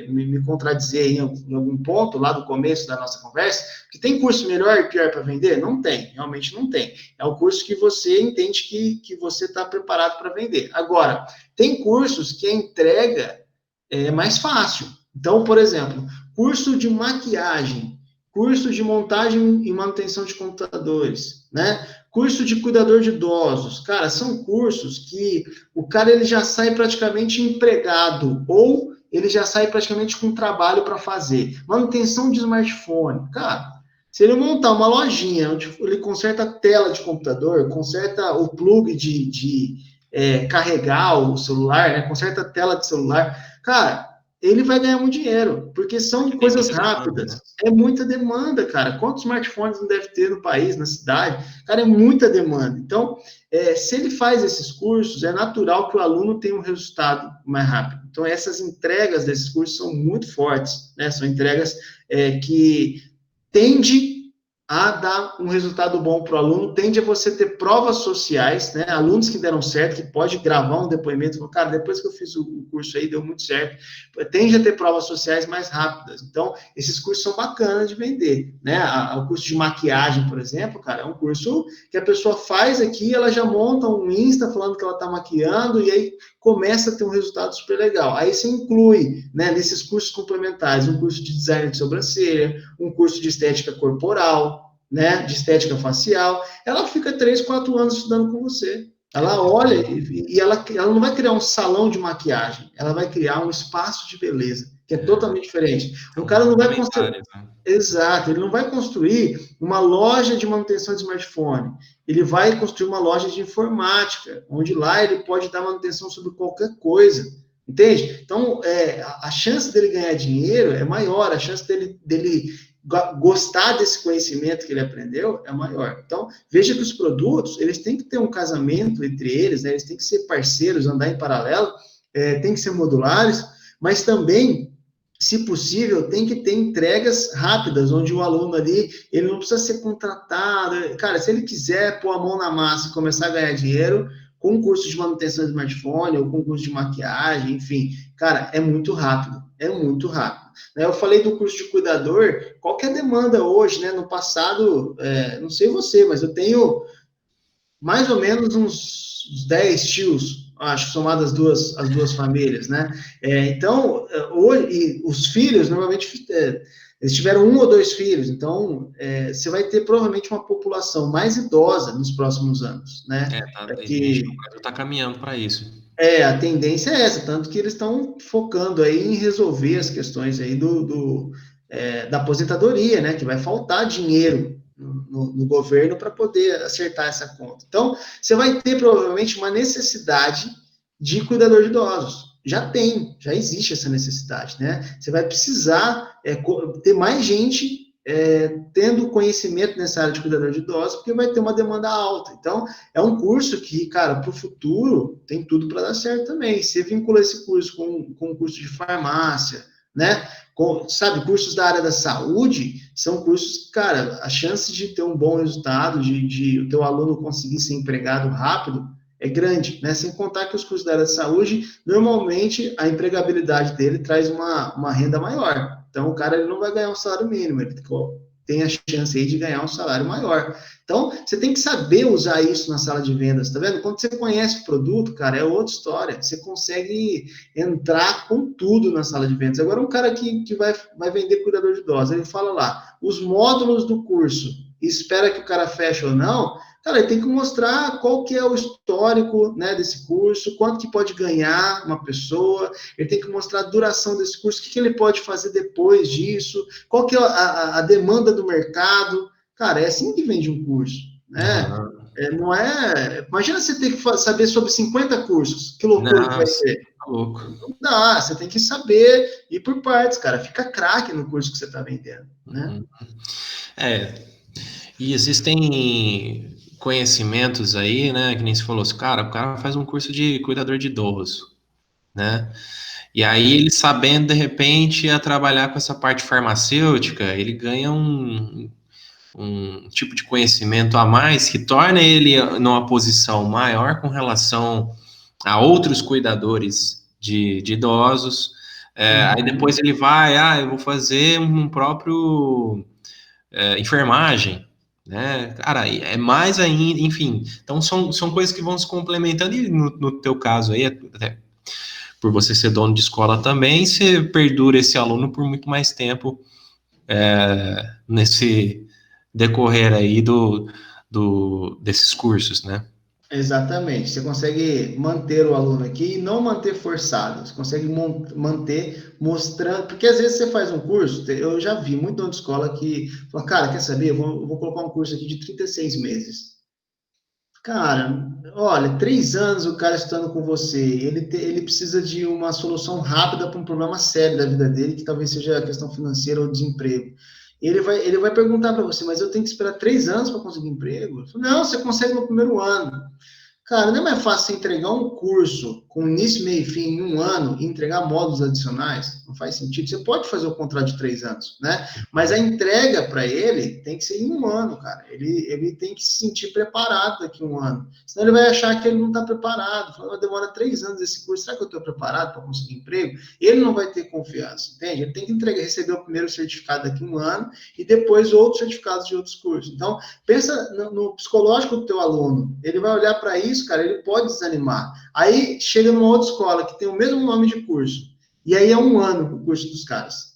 Speaker 2: me contradizer em algum ponto lá do começo da nossa conversa, que tem curso melhor e pior para vender? Não tem, realmente não tem. É o curso que você entende que você está preparado para vender. Agora, tem cursos que a entrega é mais fácil. Então, por exemplo, curso de maquiagem, curso de montagem e manutenção de computadores, né? Curso de cuidador de idosos. Cara, são cursos que o cara ele já sai praticamente empregado ou ele já sai praticamente com trabalho para fazer. Manutenção de smartphone. Cara, se ele montar uma lojinha onde ele conserta a tela de computador, conserta o plug de carregar o celular, né? Conserta a tela de celular, cara, ele vai ganhar muito dinheiro, porque são
Speaker 1: Tem
Speaker 2: coisas
Speaker 1: muita demanda,
Speaker 2: rápidas.
Speaker 1: né?
Speaker 2: É muita demanda, cara. Quantos smartphones não deve ter no país, na cidade? Cara, é muita demanda. Então, se ele faz esses cursos, é natural que o aluno tenha um resultado mais rápido. Então, essas entregas desses cursos são muito fortes, né? São entregas que tende a dar um resultado bom para o aluno, tende a você ter provas sociais, né? Alunos que deram certo, que pode gravar um depoimento, falar, cara, depois que eu fiz o curso aí, deu muito certo, tende a ter provas sociais mais rápidas. Então, esses cursos são bacanas de vender, né? O curso de maquiagem, por exemplo, cara, é um curso que a pessoa faz aqui, ela já monta um Insta falando que ela está maquiando, e aí começa a ter um resultado super legal. Aí você inclui, né, nesses cursos complementares, um curso de design de sobrancelha, um curso de estética corporal, né, de estética facial. Ela fica 3, 4 anos estudando com você. Ela olha e ela não vai criar um salão de maquiagem, ela vai criar um espaço de beleza, que é totalmente diferente. Um
Speaker 1: São
Speaker 2: cara não vai construir.
Speaker 1: complementares, né?
Speaker 2: Exato, ele não vai construir uma loja de manutenção de smartphone, ele vai construir uma loja de informática, onde lá ele pode dar manutenção sobre qualquer coisa, entende? Então, a chance dele ganhar dinheiro é maior, a chance dele gostar desse conhecimento que ele aprendeu é maior. Então, veja que os produtos, eles têm que ter um casamento entre eles, né? Eles têm que ser parceiros, andar em paralelo, têm que ser modulares, mas também se possível, tem que ter entregas rápidas, onde o aluno ali, ele não precisa ser contratado. Cara, se ele quiser pôr a mão na massa e começar a ganhar dinheiro, com um curso de manutenção de smartphone, ou com um curso de maquiagem, enfim, cara, é muito rápido, é muito rápido. Eu falei do curso de cuidador, qual que é a demanda hoje, né? No passado, não sei você, mas eu tenho mais ou menos uns 10 tios, acho, somadas as duas famílias, né? Então, hoje, os filhos, normalmente, eles tiveram 1 ou 2 filhos, então, você vai ter provavelmente uma população mais idosa nos próximos anos, né?
Speaker 1: A gente no
Speaker 2: Que,
Speaker 1: Brasil está caminhando para isso.
Speaker 2: a tendência é essa, tanto que eles estão focando aí em resolver as questões aí da aposentadoria, né? Que vai faltar dinheiro no governo para poder acertar essa conta. Então, você vai ter provavelmente uma necessidade de cuidador de idosos. Já existe essa necessidade, né? Você vai precisar ter mais gente tendo conhecimento nessa área de cuidador de idosos, porque vai ter uma demanda alta. Então, é um curso que, cara, para o futuro tem tudo para dar certo também. Você vincula esse curso com um curso de farmácia, né? Sabe, cursos da área da saúde são cursos que, cara, a chance de ter um bom resultado, de o teu aluno conseguir ser empregado rápido, é grande, né? Sem contar que os cursos da área da saúde, normalmente, a empregabilidade dele traz uma renda maior. Então, o cara ele não vai ganhar um salário mínimo, ele tem a chance aí de ganhar um salário maior. Então, você tem que saber usar isso na sala de vendas, tá vendo? Quando você conhece o produto, cara, é outra história. Você consegue entrar com tudo na sala de vendas. Agora, um cara que vai vender cuidador de idosos, ele fala lá, os módulos do curso, e espera que o cara feche ou não, cara, ele tem que mostrar qual que é o histórico, né, desse curso, quanto que pode ganhar uma pessoa, ele tem que mostrar a duração desse curso, o que ele pode fazer depois disso, qual que é a demanda do mercado. Cara, é assim que vende um curso, né?
Speaker 1: Uhum.
Speaker 2: Não é... Imagina você ter que saber sobre 50 cursos, que loucura que vai
Speaker 1: Nossa,
Speaker 2: ser.
Speaker 1: tá louco.
Speaker 2: Não dá, você tem que saber ir por partes, cara. Fica craque no curso que você está vendendo, né?
Speaker 1: Uhum. E existem conhecimentos aí, né, que nem se falou assim, cara, o cara faz um curso de cuidador de idoso, né? E aí ele sabendo, de repente, a trabalhar com essa parte farmacêutica, ele ganha um tipo de conhecimento a mais que torna ele numa posição maior com relação a outros cuidadores de idosos. Aí depois ele vai, eu vou fazer um próprio enfermagem, né? Cara, é mais ainda, enfim. Então são coisas que vão se complementando, e no teu caso aí, até por você ser dono de escola também, você perdura esse aluno por muito mais tempo nesse decorrer aí desses cursos, né?
Speaker 2: Exatamente. Você consegue manter o aluno aqui e não manter forçado. Você consegue manter mostrando. Porque às vezes você faz um curso, eu já vi muito dono de escola que fala, cara, quer saber? Eu vou colocar um curso aqui de 36 meses. Cara, olha, 3 anos o cara estando com você, ele precisa de uma solução rápida para um problema sério da vida dele, que talvez seja a questão financeira ou desemprego. Ele vai perguntar para você, mas eu tenho que esperar 3 anos para conseguir emprego? Eu falo, não, você consegue no primeiro ano. Cara, não é mais fácil você entregar um curso com início, meio e fim em um ano e entregar módulos adicionais? Não faz sentido. Você pode fazer o contrato de 3 anos, né? Mas a entrega para ele tem que ser em um ano, cara. Ele tem que se sentir preparado daqui a um ano. Senão ele vai achar que ele não está preparado. Fala, demora 3 anos esse curso, será que eu estou preparado para conseguir emprego? Ele não vai ter confiança, entende? Ele tem que receber o primeiro certificado daqui a um ano e depois outros certificados de outros cursos. Então, pensa no psicológico do teu aluno. Ele vai olhar para isso, cara, ele pode desanimar. Aí chega numa outra escola que tem o mesmo nome de curso, e aí é um ano o curso dos caras.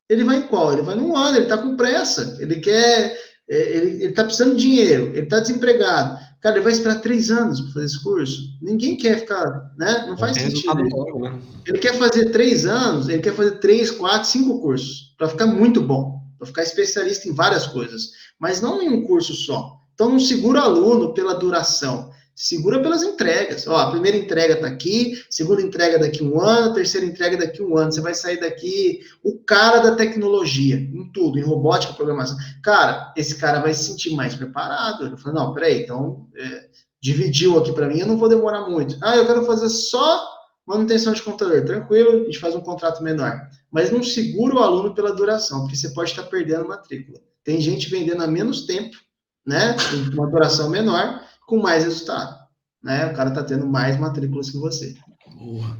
Speaker 2: Ele vai em qual? Ele vai num ano, ele tá com pressa, ele quer, ele tá precisando de dinheiro, ele tá desempregado. Cara, ele vai esperar 3 anos para fazer esse curso? Ninguém quer ficar, né? Não
Speaker 1: Não
Speaker 2: faz
Speaker 1: tem
Speaker 2: sentido.
Speaker 1: resultado logo, né?
Speaker 2: Ele quer fazer 3 anos, ele quer fazer 3, 4, 5 cursos, para ficar muito bom, para ficar especialista em várias coisas, mas não em um curso só. Então, não segura o aluno pela duração, segura pelas entregas. Ó, a primeira entrega está aqui, segunda entrega daqui a um ano, terceira entrega daqui a um ano. Você vai sair daqui o cara da tecnologia, em tudo, em robótica, programação. Cara, esse cara vai se sentir mais preparado. Ele fala, não, peraí, então, dividiu aqui para mim, eu não vou demorar muito. Eu quero fazer só manutenção de computador, tranquilo, a gente faz um contrato menor. Mas não segura o aluno pela duração, porque você pode estar perdendo matrícula. Tem gente vendendo a menos tempo, né? Uma duração menor, com mais resultado. Né? O cara está tendo mais matrículas que você.
Speaker 1: Boa.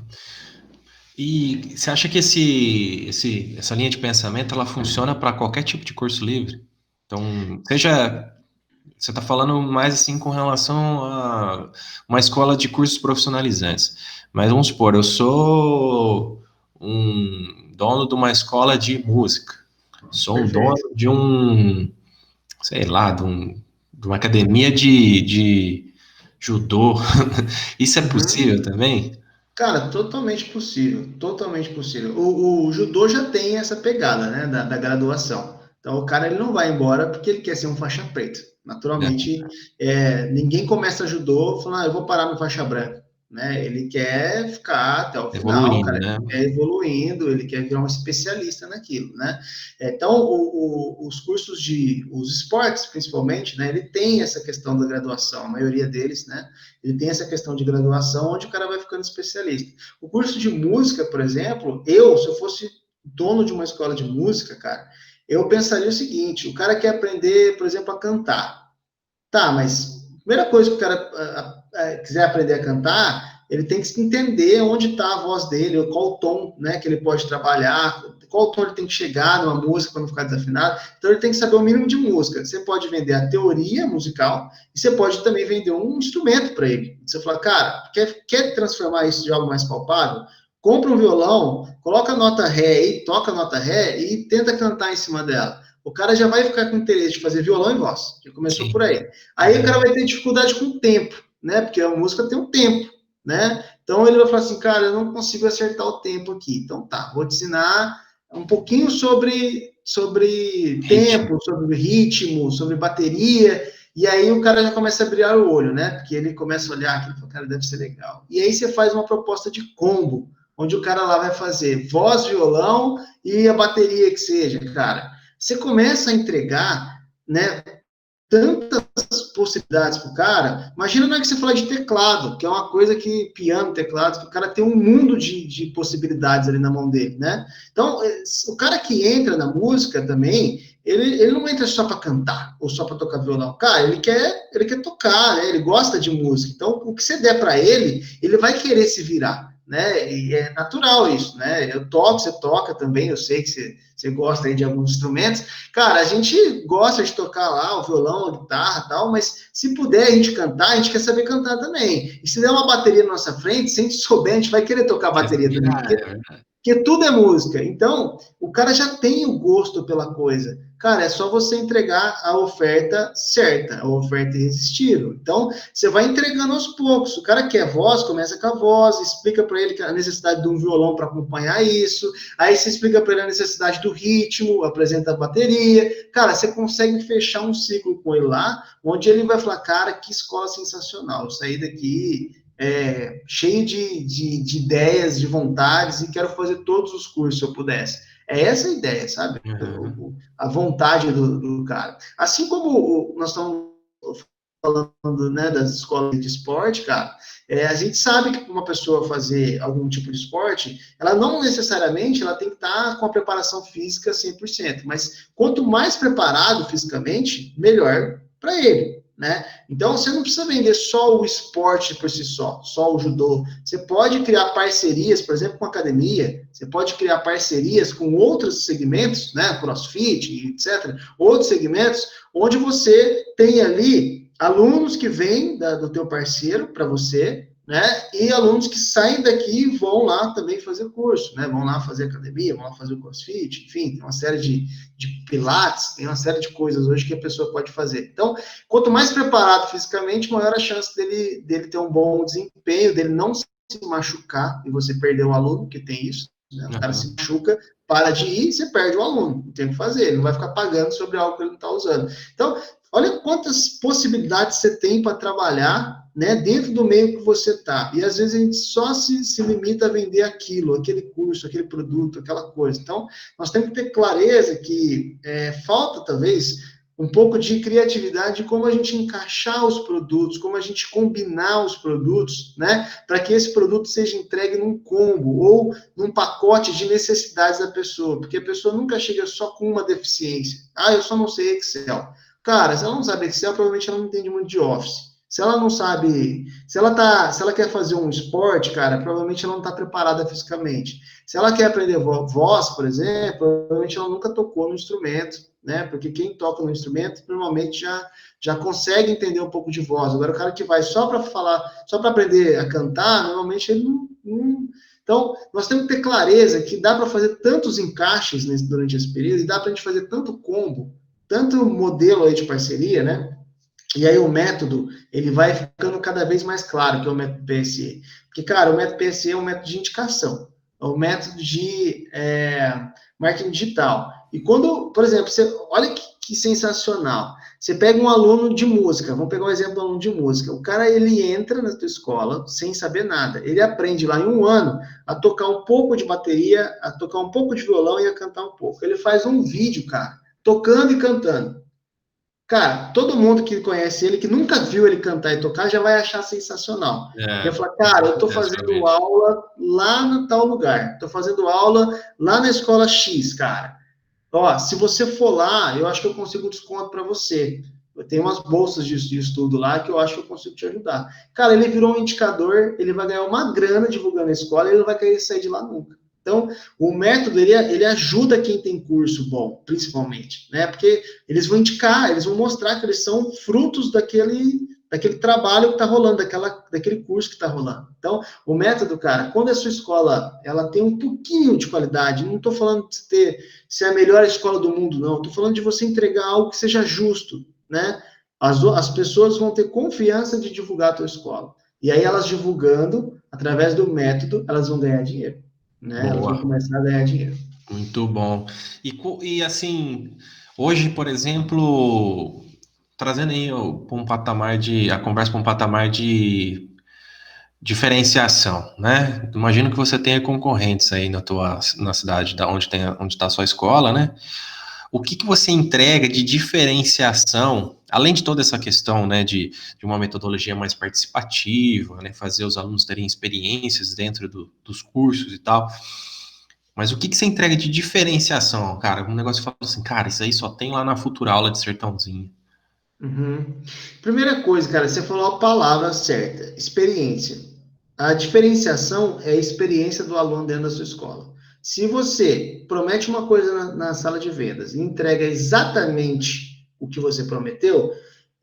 Speaker 1: E você acha que essa linha de pensamento ela funciona para qualquer tipo de curso livre? Então, você está falando mais assim com relação a uma escola de cursos profissionalizantes. Mas vamos supor, eu sou um dono de uma escola de música, sou um dono
Speaker 2: Perfeito.
Speaker 1: de sei lá, de uma academia de judô. Isso é possível também?
Speaker 2: Cara, totalmente possível, totalmente possível. O judô já tem essa pegada, né, da graduação. Então, o cara ele não vai embora porque ele quer ser um faixa preta.
Speaker 1: É,
Speaker 2: Naturalmente, ninguém começa judô falando, eu vou parar no faixa branca, né? Ele quer ficar até o final,
Speaker 1: evoluindo,
Speaker 2: cara.
Speaker 1: né?
Speaker 2: Ele quer evoluindo, ele quer virar um especialista naquilo, né? Então, os cursos os esportes, principalmente, né? Ele tem essa questão da graduação, a maioria deles, né? Ele tem essa questão de graduação, onde o cara vai ficando especialista. O curso de música, por exemplo, se eu fosse dono de uma escola de música, cara, eu pensaria o seguinte: o cara quer aprender, por exemplo, a cantar. Tá, mas a primeira coisa que o cara quiser aprender a cantar, ele tem que entender onde está a voz dele, qual o tom, né, que ele pode trabalhar, qual tom ele tem que chegar numa música para não ficar desafinado. Então ele tem que saber o mínimo de música. Você pode vender a teoria musical e você pode também vender um instrumento para ele. Você fala, cara, quer transformar isso em algo mais palpável? Compra um violão, coloca a nota Ré aí, toca a nota Ré e tenta cantar em cima dela. O cara já vai ficar com interesse de fazer violão e voz. Já começou
Speaker 1: Sim.
Speaker 2: por aí. Aí o cara vai ter dificuldade com o tempo, né? Porque a música tem um tempo, né? Então ele vai falar assim, cara, eu não consigo acertar o tempo aqui. Então tá, vou te ensinar um pouquinho sobre
Speaker 1: Ritmo.
Speaker 2: tempo, sobre ritmo, sobre bateria. E aí o cara já começa a brilhar o olho, né? Porque ele começa a olhar aquilo e fala, cara, deve ser legal. E aí você faz uma proposta de combo, onde o cara lá vai fazer voz, violão e a bateria que seja, cara. Você começa a entregar, né, tantas possibilidades para o cara, imagina na hora que você falar de teclado, que é uma coisa que, piano, teclado, que o cara tem um mundo de possibilidades ali na mão dele, né? Então, o cara que entra na música também, ele não entra só para cantar, ou só para tocar violão. Cara, ele quer tocar, né? Ele gosta de música. Então, o que você der para ele vai querer se virar, né? E é natural isso, né? Eu toco, você toca também, eu sei que você gosta aí de alguns instrumentos. Cara, a gente gosta de tocar lá o violão, a guitarra e tal, mas se puder a gente cantar, a gente quer saber cantar também. E se der uma bateria na nossa frente, se a gente souber, a gente vai querer tocar bateria também, porque tudo é música. Então, o cara já tem o gosto pela coisa. Cara, é só você entregar a oferta certa, a oferta irresistível. Então, você vai entregando aos poucos. O cara quer voz, começa com a voz, explica para ele a necessidade de um violão para acompanhar isso. Aí você explica para ele a necessidade do ritmo, apresenta a bateria. Cara, você consegue fechar um ciclo com ele lá, onde ele vai falar, cara, que escola sensacional. Eu saí daqui cheio de ideias, de vontades, e quero fazer todos os cursos se eu pudesse. É essa a ideia, sabe? A vontade do cara. Assim como nós estamos falando, né, das escolas de esporte, cara, a gente sabe que para uma pessoa fazer algum tipo de esporte, ela não necessariamente ela tem que estar com a preparação física 100%, mas quanto mais preparado fisicamente, melhor para ele. Né? Então, você não precisa vender só o esporte por si só o judô. Você pode criar parcerias, por exemplo, com academia, você pode criar parcerias com outros segmentos, né, crossfit, etc., outros segmentos, onde você tem ali alunos que vêm do teu parceiro para você, né, e alunos que saem daqui e vão lá também fazer curso, né, vão lá fazer academia, vão lá fazer o crossfit, enfim, tem uma série de pilates, tem uma série de coisas hoje que a pessoa pode fazer. Então, quanto mais preparado fisicamente, maior a chance dele ter um bom desempenho, dele não se machucar e você perder o aluno, que tem isso, né, o cara se machuca, para de ir, você perde o aluno, não tem o que fazer, ele não vai ficar pagando sobre algo que ele não está usando. Então, olha quantas possibilidades você tem para trabalhar, né, dentro do meio que você está. E às vezes a gente só se limita a vender aquilo, aquele curso, aquele produto, aquela coisa. Então, nós temos que ter clareza que falta, talvez, um pouco de criatividade de como a gente encaixar os produtos, como a gente combinar os produtos, né, para que esse produto seja entregue num combo ou num pacote de necessidades da pessoa, porque a pessoa nunca chega só com uma deficiência. Ah, eu só não sei Excel. Cara, se ela não sabe Excel, provavelmente ela não entende muito de Office. Se ela não sabe, se ela quer fazer um esporte, cara, provavelmente ela não está preparada fisicamente. Se ela quer aprender voz, por exemplo, provavelmente ela nunca tocou no instrumento, né? Porque quem toca no instrumento normalmente já consegue entender um pouco de voz. Agora, o cara que vai só para falar, só para aprender a cantar, normalmente ele não. Então, nós temos que ter clareza que dá para fazer tantos encaixes durante esse período, e dá para a gente fazer tanto combo, tanto modelo aí de parceria, né? E aí o método, ele vai ficando cada vez mais claro, que é o método PSE. Porque, cara, o método PSE é um método de indicação, é um método de marketing digital. E quando, por exemplo, olha que sensacional. Você pega um aluno de música, vamos pegar um exemplo do aluno de música. O cara, ele entra na tua escola sem saber nada. Ele aprende lá em um ano a tocar um pouco de bateria, a tocar um pouco de violão e a cantar um pouco. Ele faz um vídeo, cara, tocando e cantando. Cara, todo mundo que conhece ele, que nunca viu ele cantar e tocar, já vai achar sensacional. Vai falar, cara, eu tô fazendo aula lá no tal lugar, tô fazendo aula lá na escola X, cara. Ó, se você for lá, eu acho que eu consigo um desconto para você. Eu tenho umas bolsas de estudo lá que eu acho que eu consigo te ajudar. Cara, ele virou um indicador, ele vai ganhar uma grana divulgando a escola e ele não vai querer sair de lá nunca. Então, o método, ele ajuda quem tem curso bom, principalmente, né? Porque eles vão indicar, eles vão mostrar que eles são frutos daquele trabalho que está rolando, daquele curso que está rolando. Então, o método, cara, quando a sua escola, ela tem um pouquinho de qualidade, não estou falando de ser a melhor escola do mundo, não. Estou falando de você entregar algo que seja justo, né? As pessoas vão ter confiança de divulgar a tua escola. E aí, elas divulgando, através do método, elas vão ganhar dinheiro. Né? Elas vão começar a ganhar dinheiro.
Speaker 1: Muito bom. E assim, hoje, por exemplo, trazendo aí para um patamar a conversa para um patamar de diferenciação, né? Imagino que você tenha concorrentes aí na cidade onde está a sua escola, né? O que você entrega de diferenciação além de toda essa questão, né, de uma metodologia mais participativa, né, fazer os alunos terem experiências dentro dos cursos e tal, mas o que você entrega de diferenciação, cara? Um negócio que fala assim, cara, isso aí só tem lá na futura aula de Sertãozinho.
Speaker 2: Uhum. Primeira coisa, cara, você falou a palavra certa, experiência. A diferenciação é a experiência do aluno dentro da sua escola. Se você promete uma coisa na sala de vendas e entrega exatamente o que você prometeu,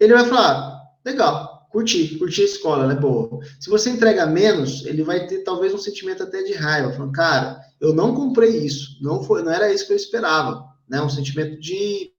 Speaker 2: ele vai falar, legal, curti a escola, ela é boa. Se você entrega menos, ele vai ter talvez um sentimento até de raiva, falando, cara, eu não comprei isso, não era isso que eu esperava, né? Um sentimento de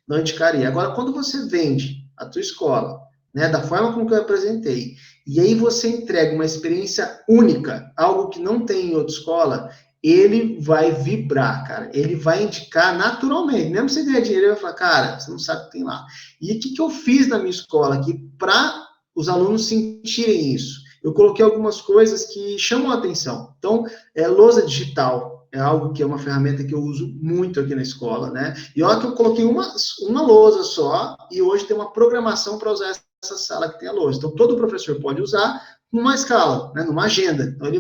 Speaker 2: não indicaria. Agora, quando você vende a tua escola, né, da forma como que eu apresentei, e aí você entrega uma experiência única, algo que não tem em outra escola, ele vai vibrar, cara. Ele vai indicar naturalmente. Mesmo se ganhar dinheiro, ele vai falar, cara, você não sabe o que tem lá. E o que eu fiz na minha escola aqui para os alunos sentirem isso? Eu coloquei algumas coisas que chamam a atenção. Então, lousa digital, é algo que é uma ferramenta que eu uso muito aqui na escola, né? E olha que eu coloquei uma lousa só, e hoje tem uma programação para usar essa sala que tem a lousa. Então, todo professor pode usar numa escala, né? Numa agenda. Então,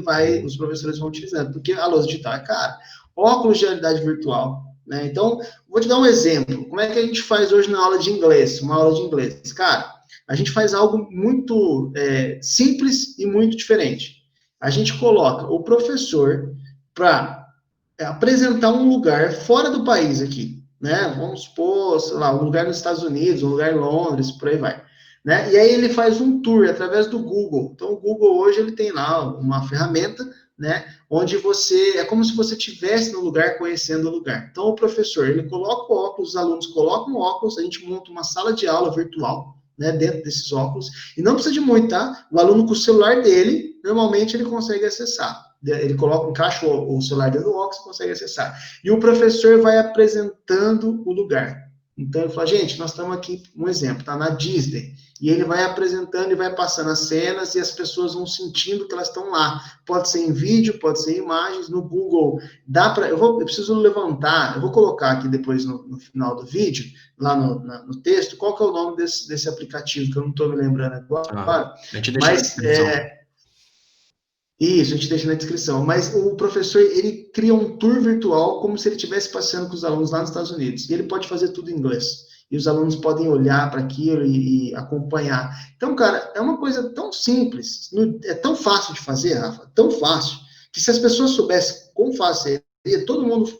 Speaker 2: os professores vão utilizando, porque a lousa digital é cara. Óculos de realidade virtual, né? Então, vou te dar um exemplo. Como é que a gente faz hoje na aula de inglês? Uma aula de inglês. Cara, a gente faz algo muito simples e muito diferente. A gente coloca o professor para apresentar um lugar fora do país aqui, né? Vamos supor, sei lá, um lugar nos Estados Unidos, um lugar em Londres, por aí vai. Né? E aí ele faz um tour através do Google. Então, o Google hoje ele tem lá uma ferramenta, né? Onde é como se você estivesse no lugar, conhecendo o lugar. Então, o professor, ele coloca o óculos, os alunos colocam o óculos, a gente monta uma sala de aula virtual, né, dentro desses óculos, e não precisa de muito, tá? O aluno com o celular dele, normalmente ele consegue acessar. Ele encaixa o celular dentro do óculos e consegue acessar. E o professor vai apresentando o lugar. Então, ele fala, gente, nós estamos aqui, um exemplo, tá na Disney. E ele vai apresentando e vai passando as cenas e as pessoas vão sentindo que elas estão lá. Pode ser em vídeo, pode ser em imagens. No Google, eu preciso levantar, eu vou colocar aqui depois no final do vídeo, lá no texto, qual que é o nome desse aplicativo, que eu não estou me lembrando agora.
Speaker 1: A gente deixa na
Speaker 2: Mas,
Speaker 1: descrição.
Speaker 2: Isso, a gente deixa na descrição. Mas o professor, ele cria um tour virtual como se ele estivesse passeando com os alunos lá nos Estados Unidos. E ele pode fazer tudo em inglês. E os alunos podem olhar para aquilo e acompanhar. Então, cara, é uma coisa tão simples, é tão fácil de fazer, Rafa, tão fácil, que se as pessoas soubessem como fazer, todo mundo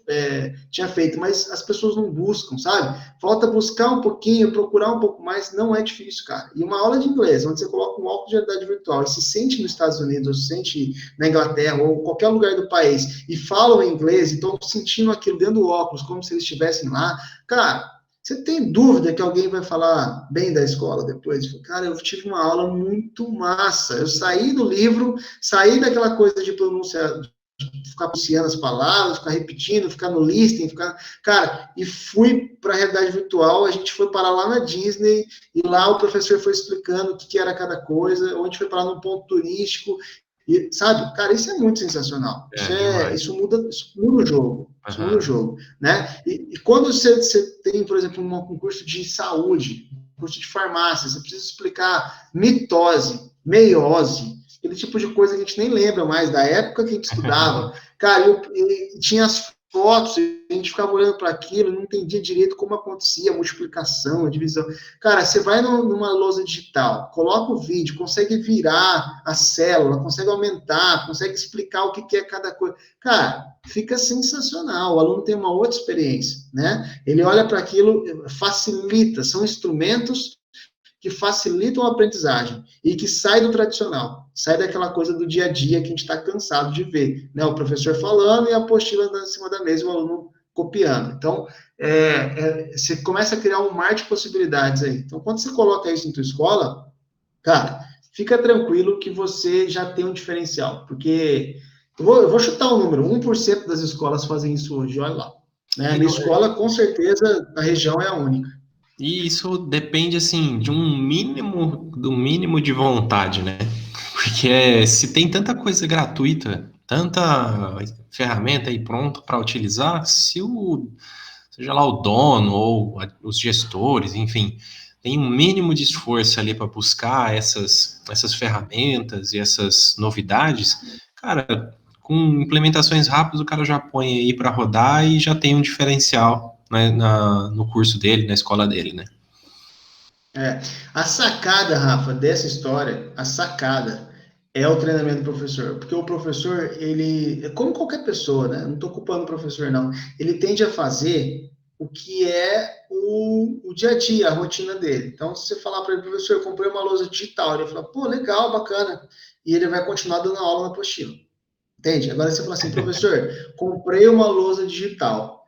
Speaker 2: tinha feito, mas as pessoas não buscam, sabe? Falta buscar um pouquinho, procurar um pouco mais, não é difícil, cara. E uma aula de inglês, onde você coloca um óculos de realidade virtual e se sente nos Estados Unidos, ou se sente na Inglaterra, ou qualquer lugar do país, e falam inglês, e estão sentindo aquilo dentro do óculos, como se eles estivessem lá, cara, você tem dúvida que alguém vai falar bem da escola depois? Cara, eu tive uma aula muito massa, eu saí do livro, saí daquela coisa de pronunciar, ficar pronunciando as palavras, ficar repetindo, ficar no listening, cara, e fui para a realidade virtual, a gente foi parar lá na Disney, e lá o professor foi explicando o que era cada coisa, ou a gente foi parar num ponto turístico, e, sabe, cara, isso é muito sensacional. Isso muda o jogo. Isso muda o jogo, né? E quando você tem, por exemplo, um curso de saúde, um curso de farmácia, você precisa explicar mitose, meiose, aquele tipo de coisa que a gente nem lembra mais da época que a gente estudava. Cara, tinha as fotos, a gente ficava olhando para aquilo, não entendia direito como acontecia a multiplicação, a divisão. Cara, você vai numa lousa digital, coloca o vídeo, consegue virar a célula, consegue aumentar, consegue explicar o que é cada coisa. Cara, fica sensacional, o aluno tem uma outra experiência, né? Ele olha para aquilo, facilita, são instrumentos que facilitam a aprendizagem e que sai do tradicional, sai daquela coisa do dia a dia que a gente está cansado de ver, né? O professor falando e a apostila em cima da mesa e o aluno copiando. Então, você começa a criar um mar de possibilidades aí. Então, quando você coloca isso em tua escola, cara, fica tranquilo que você já tem um diferencial, porque eu vou chutar um número, 1% das escolas fazem isso hoje, olha lá. Né? A minha escola, com certeza, na região é a única.
Speaker 1: E isso depende, assim, de um mínimo de vontade, né? Porque se tem tanta coisa gratuita, tanta ferramenta aí pronta para utilizar, seja lá o dono ou os gestores, enfim, tem um mínimo de esforço ali para buscar essas ferramentas e essas novidades, cara, com implementações rápidas, o cara já põe aí para rodar e já tem um diferencial, né, no curso dele, na escola dele, né?
Speaker 2: É. A sacada, Rafa, dessa história, a sacada é o treinamento do professor. Porque o professor, ele, é como qualquer pessoa, né? Não estou culpando o professor, não. Ele tende a fazer o que é o dia a dia, a rotina dele. Então, se você falar para ele, professor, eu comprei uma lousa digital, ele vai falar, pô, legal, bacana. E ele vai continuar dando aula na apostila. Entende? Agora você fala assim, professor, comprei uma lousa digital.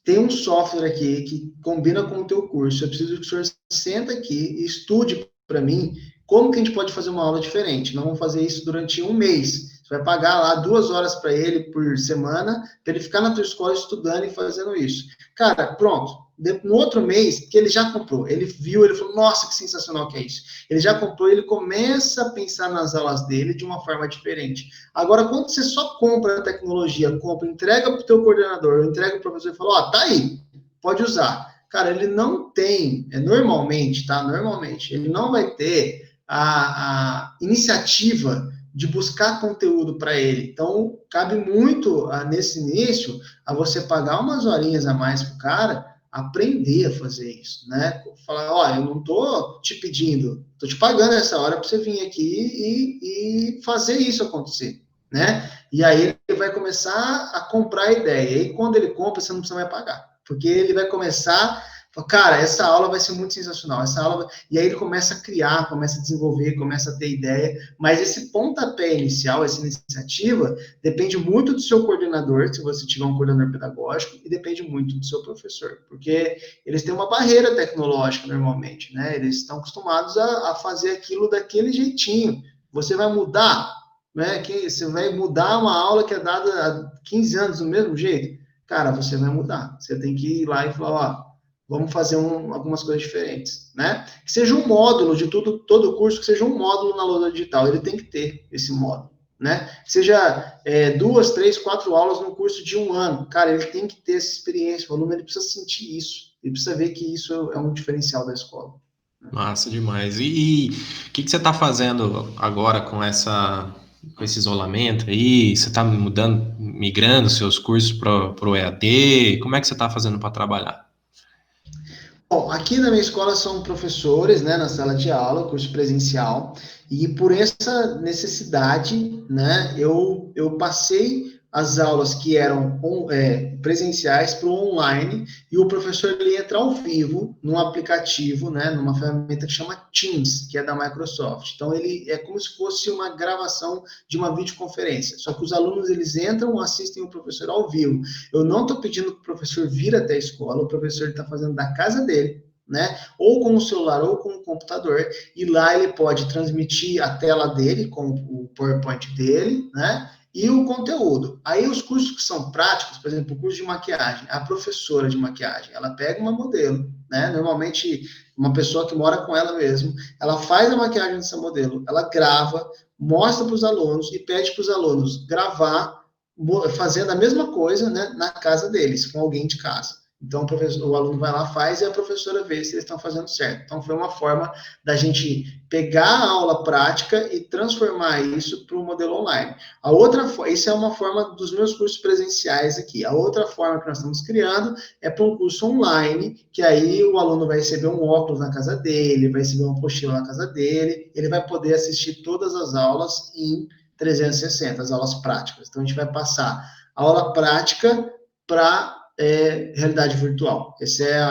Speaker 2: Tem um software aqui que combina com o teu curso. Eu preciso que o senhor senta aqui e estude para mim como que a gente pode fazer uma aula diferente. Nós vamos fazer isso durante um mês. Você vai pagar lá 2 horas para ele por semana, para ele ficar na tua escola estudando e fazendo isso. Cara, pronto. No outro mês, que ele já comprou, ele viu, ele falou, nossa, que sensacional que é isso. Ele já comprou, ele começa a pensar nas aulas dele de uma forma diferente. Agora, quando você só compra a tecnologia, compra, entrega para o teu coordenador, entrega para o professor e fala, ó, tá aí, pode usar. Cara, ele não tem, normalmente, tá? Normalmente, ele não vai ter a iniciativa de buscar conteúdo para ele. Então, cabe muito nesse início a você pagar umas horinhas a mais para o cara aprender a fazer isso, né? Falar, ó, eu não tô te pedindo, tô te pagando essa hora para você vir aqui e fazer isso acontecer, né? E aí ele vai começar a comprar a ideia. E aí quando ele compra, você não precisa mais pagar, porque ele vai começar, cara, essa aula vai ser muito sensacional, essa aula, e aí ele começa a criar, começa a desenvolver, começa a ter ideia, mas esse pontapé inicial, essa iniciativa, depende muito do seu coordenador, se você tiver um coordenador pedagógico, e depende muito do seu professor, porque eles têm uma barreira tecnológica normalmente, né? Eles estão acostumados a fazer aquilo daquele jeitinho. Você vai mudar, né? Que você vai mudar uma aula que é dada há 15 anos do mesmo jeito? Cara, você vai mudar. Você tem que ir lá e falar, ó, vamos fazer algumas coisas diferentes, né? Que seja um módulo de todo o curso, que seja um módulo na lousa digital. Ele tem que ter esse módulo, né? Que seja 2, 3, 4 aulas no curso de um ano. Cara, ele tem que ter essa experiência. O aluno ele precisa sentir isso. Ele precisa ver que isso é um diferencial da escola.
Speaker 1: Massa demais. E o que você está fazendo agora com esse isolamento aí? Você está mudando, migrando seus cursos para o EAD? Como é que você está fazendo para trabalhar?
Speaker 2: Bom, aqui na minha escola são professores, né, na sala de aula, curso presencial, e por essa necessidade, né, eu passei as aulas que eram presenciais para o online, e o professor ele entra ao vivo num aplicativo, né, numa ferramenta que chama Teams, que é da Microsoft. Então, ele é como se fosse uma gravação de uma videoconferência, só que os alunos eles entram, assistem o professor ao vivo. Eu não estou pedindo para o professor vir até a escola, o professor está fazendo da casa dele, né? Ou com o celular ou com o computador, e lá ele pode transmitir a tela dele com o PowerPoint dele, né? E o conteúdo. Aí os cursos que são práticos, por exemplo, o curso de maquiagem, a professora de maquiagem, ela pega uma modelo, né? Normalmente uma pessoa que mora com ela mesmo, ela faz a maquiagem dessa modelo, ela grava, mostra para os alunos e pede para os alunos gravar fazendo a mesma coisa, né, na casa deles, com alguém de casa. Então, o aluno vai lá, faz, e a professora vê se eles estão fazendo certo. Então, foi uma forma da gente pegar a aula prática e transformar isso para o modelo online. Isso é uma forma dos meus cursos presenciais aqui. A outra forma que nós estamos criando é para um curso online, que aí o aluno vai receber um óculos na casa dele, vai receber uma apostila na casa dele, ele vai poder assistir todas as aulas em 360, as aulas práticas. Então, a gente vai passar a aula prática para realidade virtual. Essa é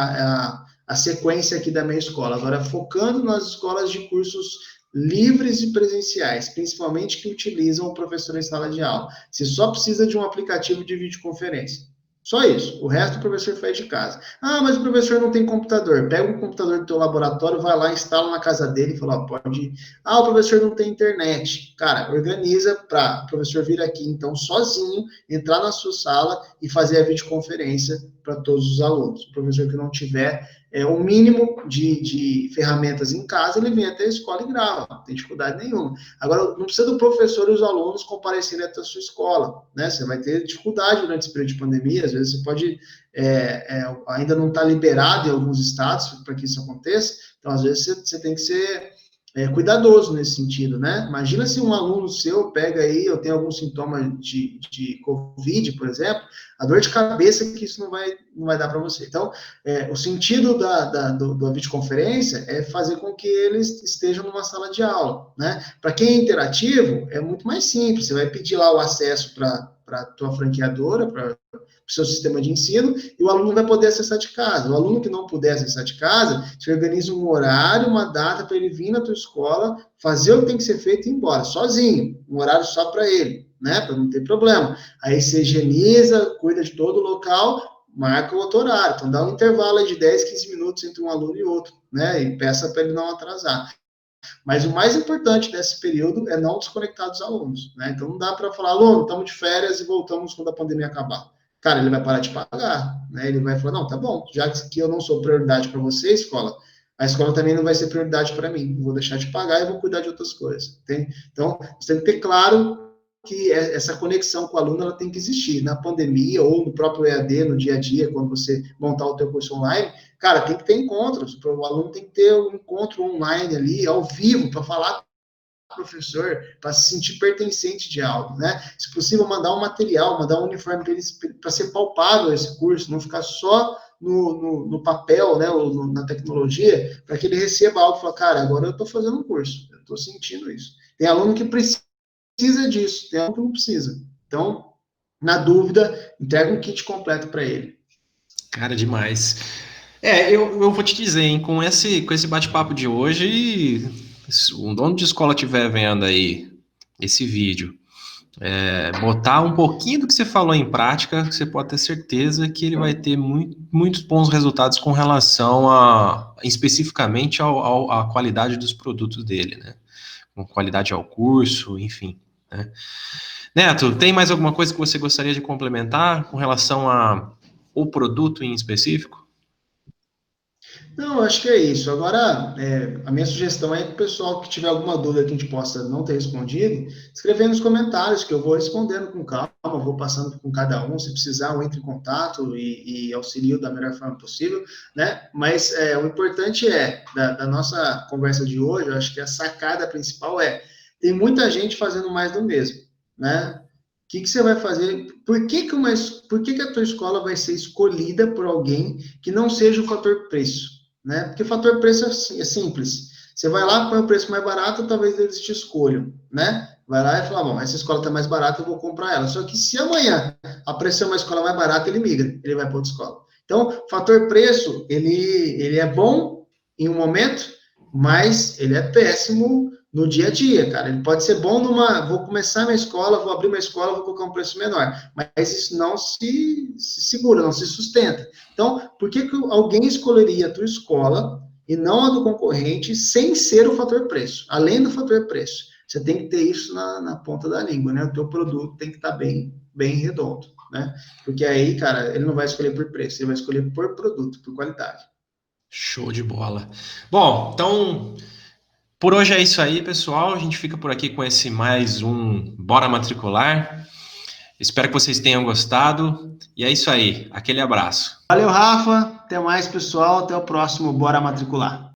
Speaker 2: a sequência aqui da minha escola. Agora, focando nas escolas de cursos livres e presenciais, principalmente que utilizam o professor em sala de aula. Você só precisa de um aplicativo de videoconferência. Só isso. O resto o professor faz de casa. Ah, mas o professor não tem computador. Pega um computador do teu laboratório, vai lá, instala na casa dele e fala, ó, pode ir. Ah, o professor não tem internet. Cara, organiza para o professor vir aqui, então, sozinho, entrar na sua sala e fazer a videoconferência para todos os alunos. O professor que não tiver o mínimo de ferramentas em casa, ele vem até a escola e grava, não tem dificuldade nenhuma. Agora, não precisa do professor e os alunos comparecerem até a sua escola, né? Você vai ter dificuldade durante esse período de pandemia, às vezes você pode, ainda não está liberado em alguns estados para que isso aconteça, então, às vezes, você tem que ser cuidadoso nesse sentido, né? Imagina se um aluno seu pega aí, eu tenho algum sintoma de Covid, por exemplo, a dor de cabeça que isso não vai dar para você. Então, o sentido da videoconferência é fazer com que eles estejam numa sala de aula, né? Para quem é interativo, é muito mais simples, você vai pedir lá o acesso para a tua franqueadora, para o seu sistema de ensino, e o aluno vai poder acessar de casa. O aluno que não puder acessar de casa, você organiza um horário, uma data para ele vir na tua escola, fazer o que tem que ser feito e ir embora, sozinho, um horário só para ele, né, para não ter problema. Aí você higieniza, cuida de todo o local, marca o outro horário, então dá um intervalo aí de 10, 15 minutos entre um aluno e outro, né, e peça para ele não atrasar. Mas o mais importante desse período é não desconectar dos alunos, né? Então não dá para falar, aluno, estamos de férias e voltamos quando a pandemia acabar. Cara, ele vai parar de pagar, né? Ele vai falar, não, tá bom, já que eu não sou prioridade para você, escola, a escola também não vai ser prioridade para mim. Eu vou deixar de pagar e vou cuidar de outras coisas. Tem? Então, você tem que ter claro que essa conexão com o aluno ela tem que existir. Na pandemia ou no próprio EAD, no dia a dia, quando você montar o teu curso online, cara, tem que ter encontros. O aluno tem que ter um encontro online ali, ao vivo, para falar com o professor, para se sentir pertencente de algo, né? Se possível, mandar um material, mandar um uniforme para eles, para ser palpável esse curso, não ficar só no papel, né, ou na tecnologia, para que ele receba algo e fale, cara, agora eu estou fazendo um curso, eu estou sentindo isso. Tem aluno que precisa disso, tem aluno que não precisa. Então, na dúvida, entrega um kit completo para ele.
Speaker 1: Cara, demais. Eu vou te dizer, hein, com esse bate-papo de hoje, se um dono de escola estiver vendo aí esse vídeo, botar um pouquinho do que você falou em prática, você pode ter certeza que ele vai ter muitos bons resultados com relação especificamente à qualidade dos produtos dele, né? Com qualidade ao curso, enfim, né? Neto, tem mais alguma coisa que você gostaria de complementar com relação ao produto em específico?
Speaker 2: Não, acho que é isso. Agora, a minha sugestão é que o pessoal que tiver alguma dúvida que a gente possa não ter respondido, escrever nos comentários, que eu vou respondendo com calma, vou passando com cada um. Se precisar, eu entro em contato e auxilio da melhor forma possível, né? Mas o importante da nossa conversa de hoje, eu acho que a sacada principal tem muita gente fazendo mais do mesmo, né? O que você vai fazer? Por que a tua escola vai ser escolhida por alguém que não seja o fator preço? Né? Porque o fator preço é simples. Você vai lá, põe o preço mais barato, talvez eles te escolham, né? Vai lá e fala, bom, essa escola está mais barata, eu vou comprar ela. Só que se amanhã aparecer uma escola mais barata, ele migra, ele vai para outra escola. Então, fator preço, ele é bom em um momento, mas ele é péssimo no dia a dia, cara. Ele pode ser bom vou começar minha escola, vou abrir minha escola, vou colocar um preço menor, mas isso não se segura, não se sustenta. Então, por que alguém escolheria a tua escola e não a do concorrente sem ser o fator preço? Além do fator preço, você tem que ter isso na ponta da língua, né? O teu produto tem que estar bem redondo, né? Porque aí, cara, ele não vai escolher por preço, ele vai escolher por produto, por qualidade.
Speaker 1: Show de bola. Bom, então, por hoje é isso aí, pessoal. A gente fica por aqui com esse mais um Bora Matricular. Espero que vocês tenham gostado. E é isso aí. Aquele abraço.
Speaker 2: Valeu, Rafa. Até mais, pessoal. Até o próximo Bora Matricular.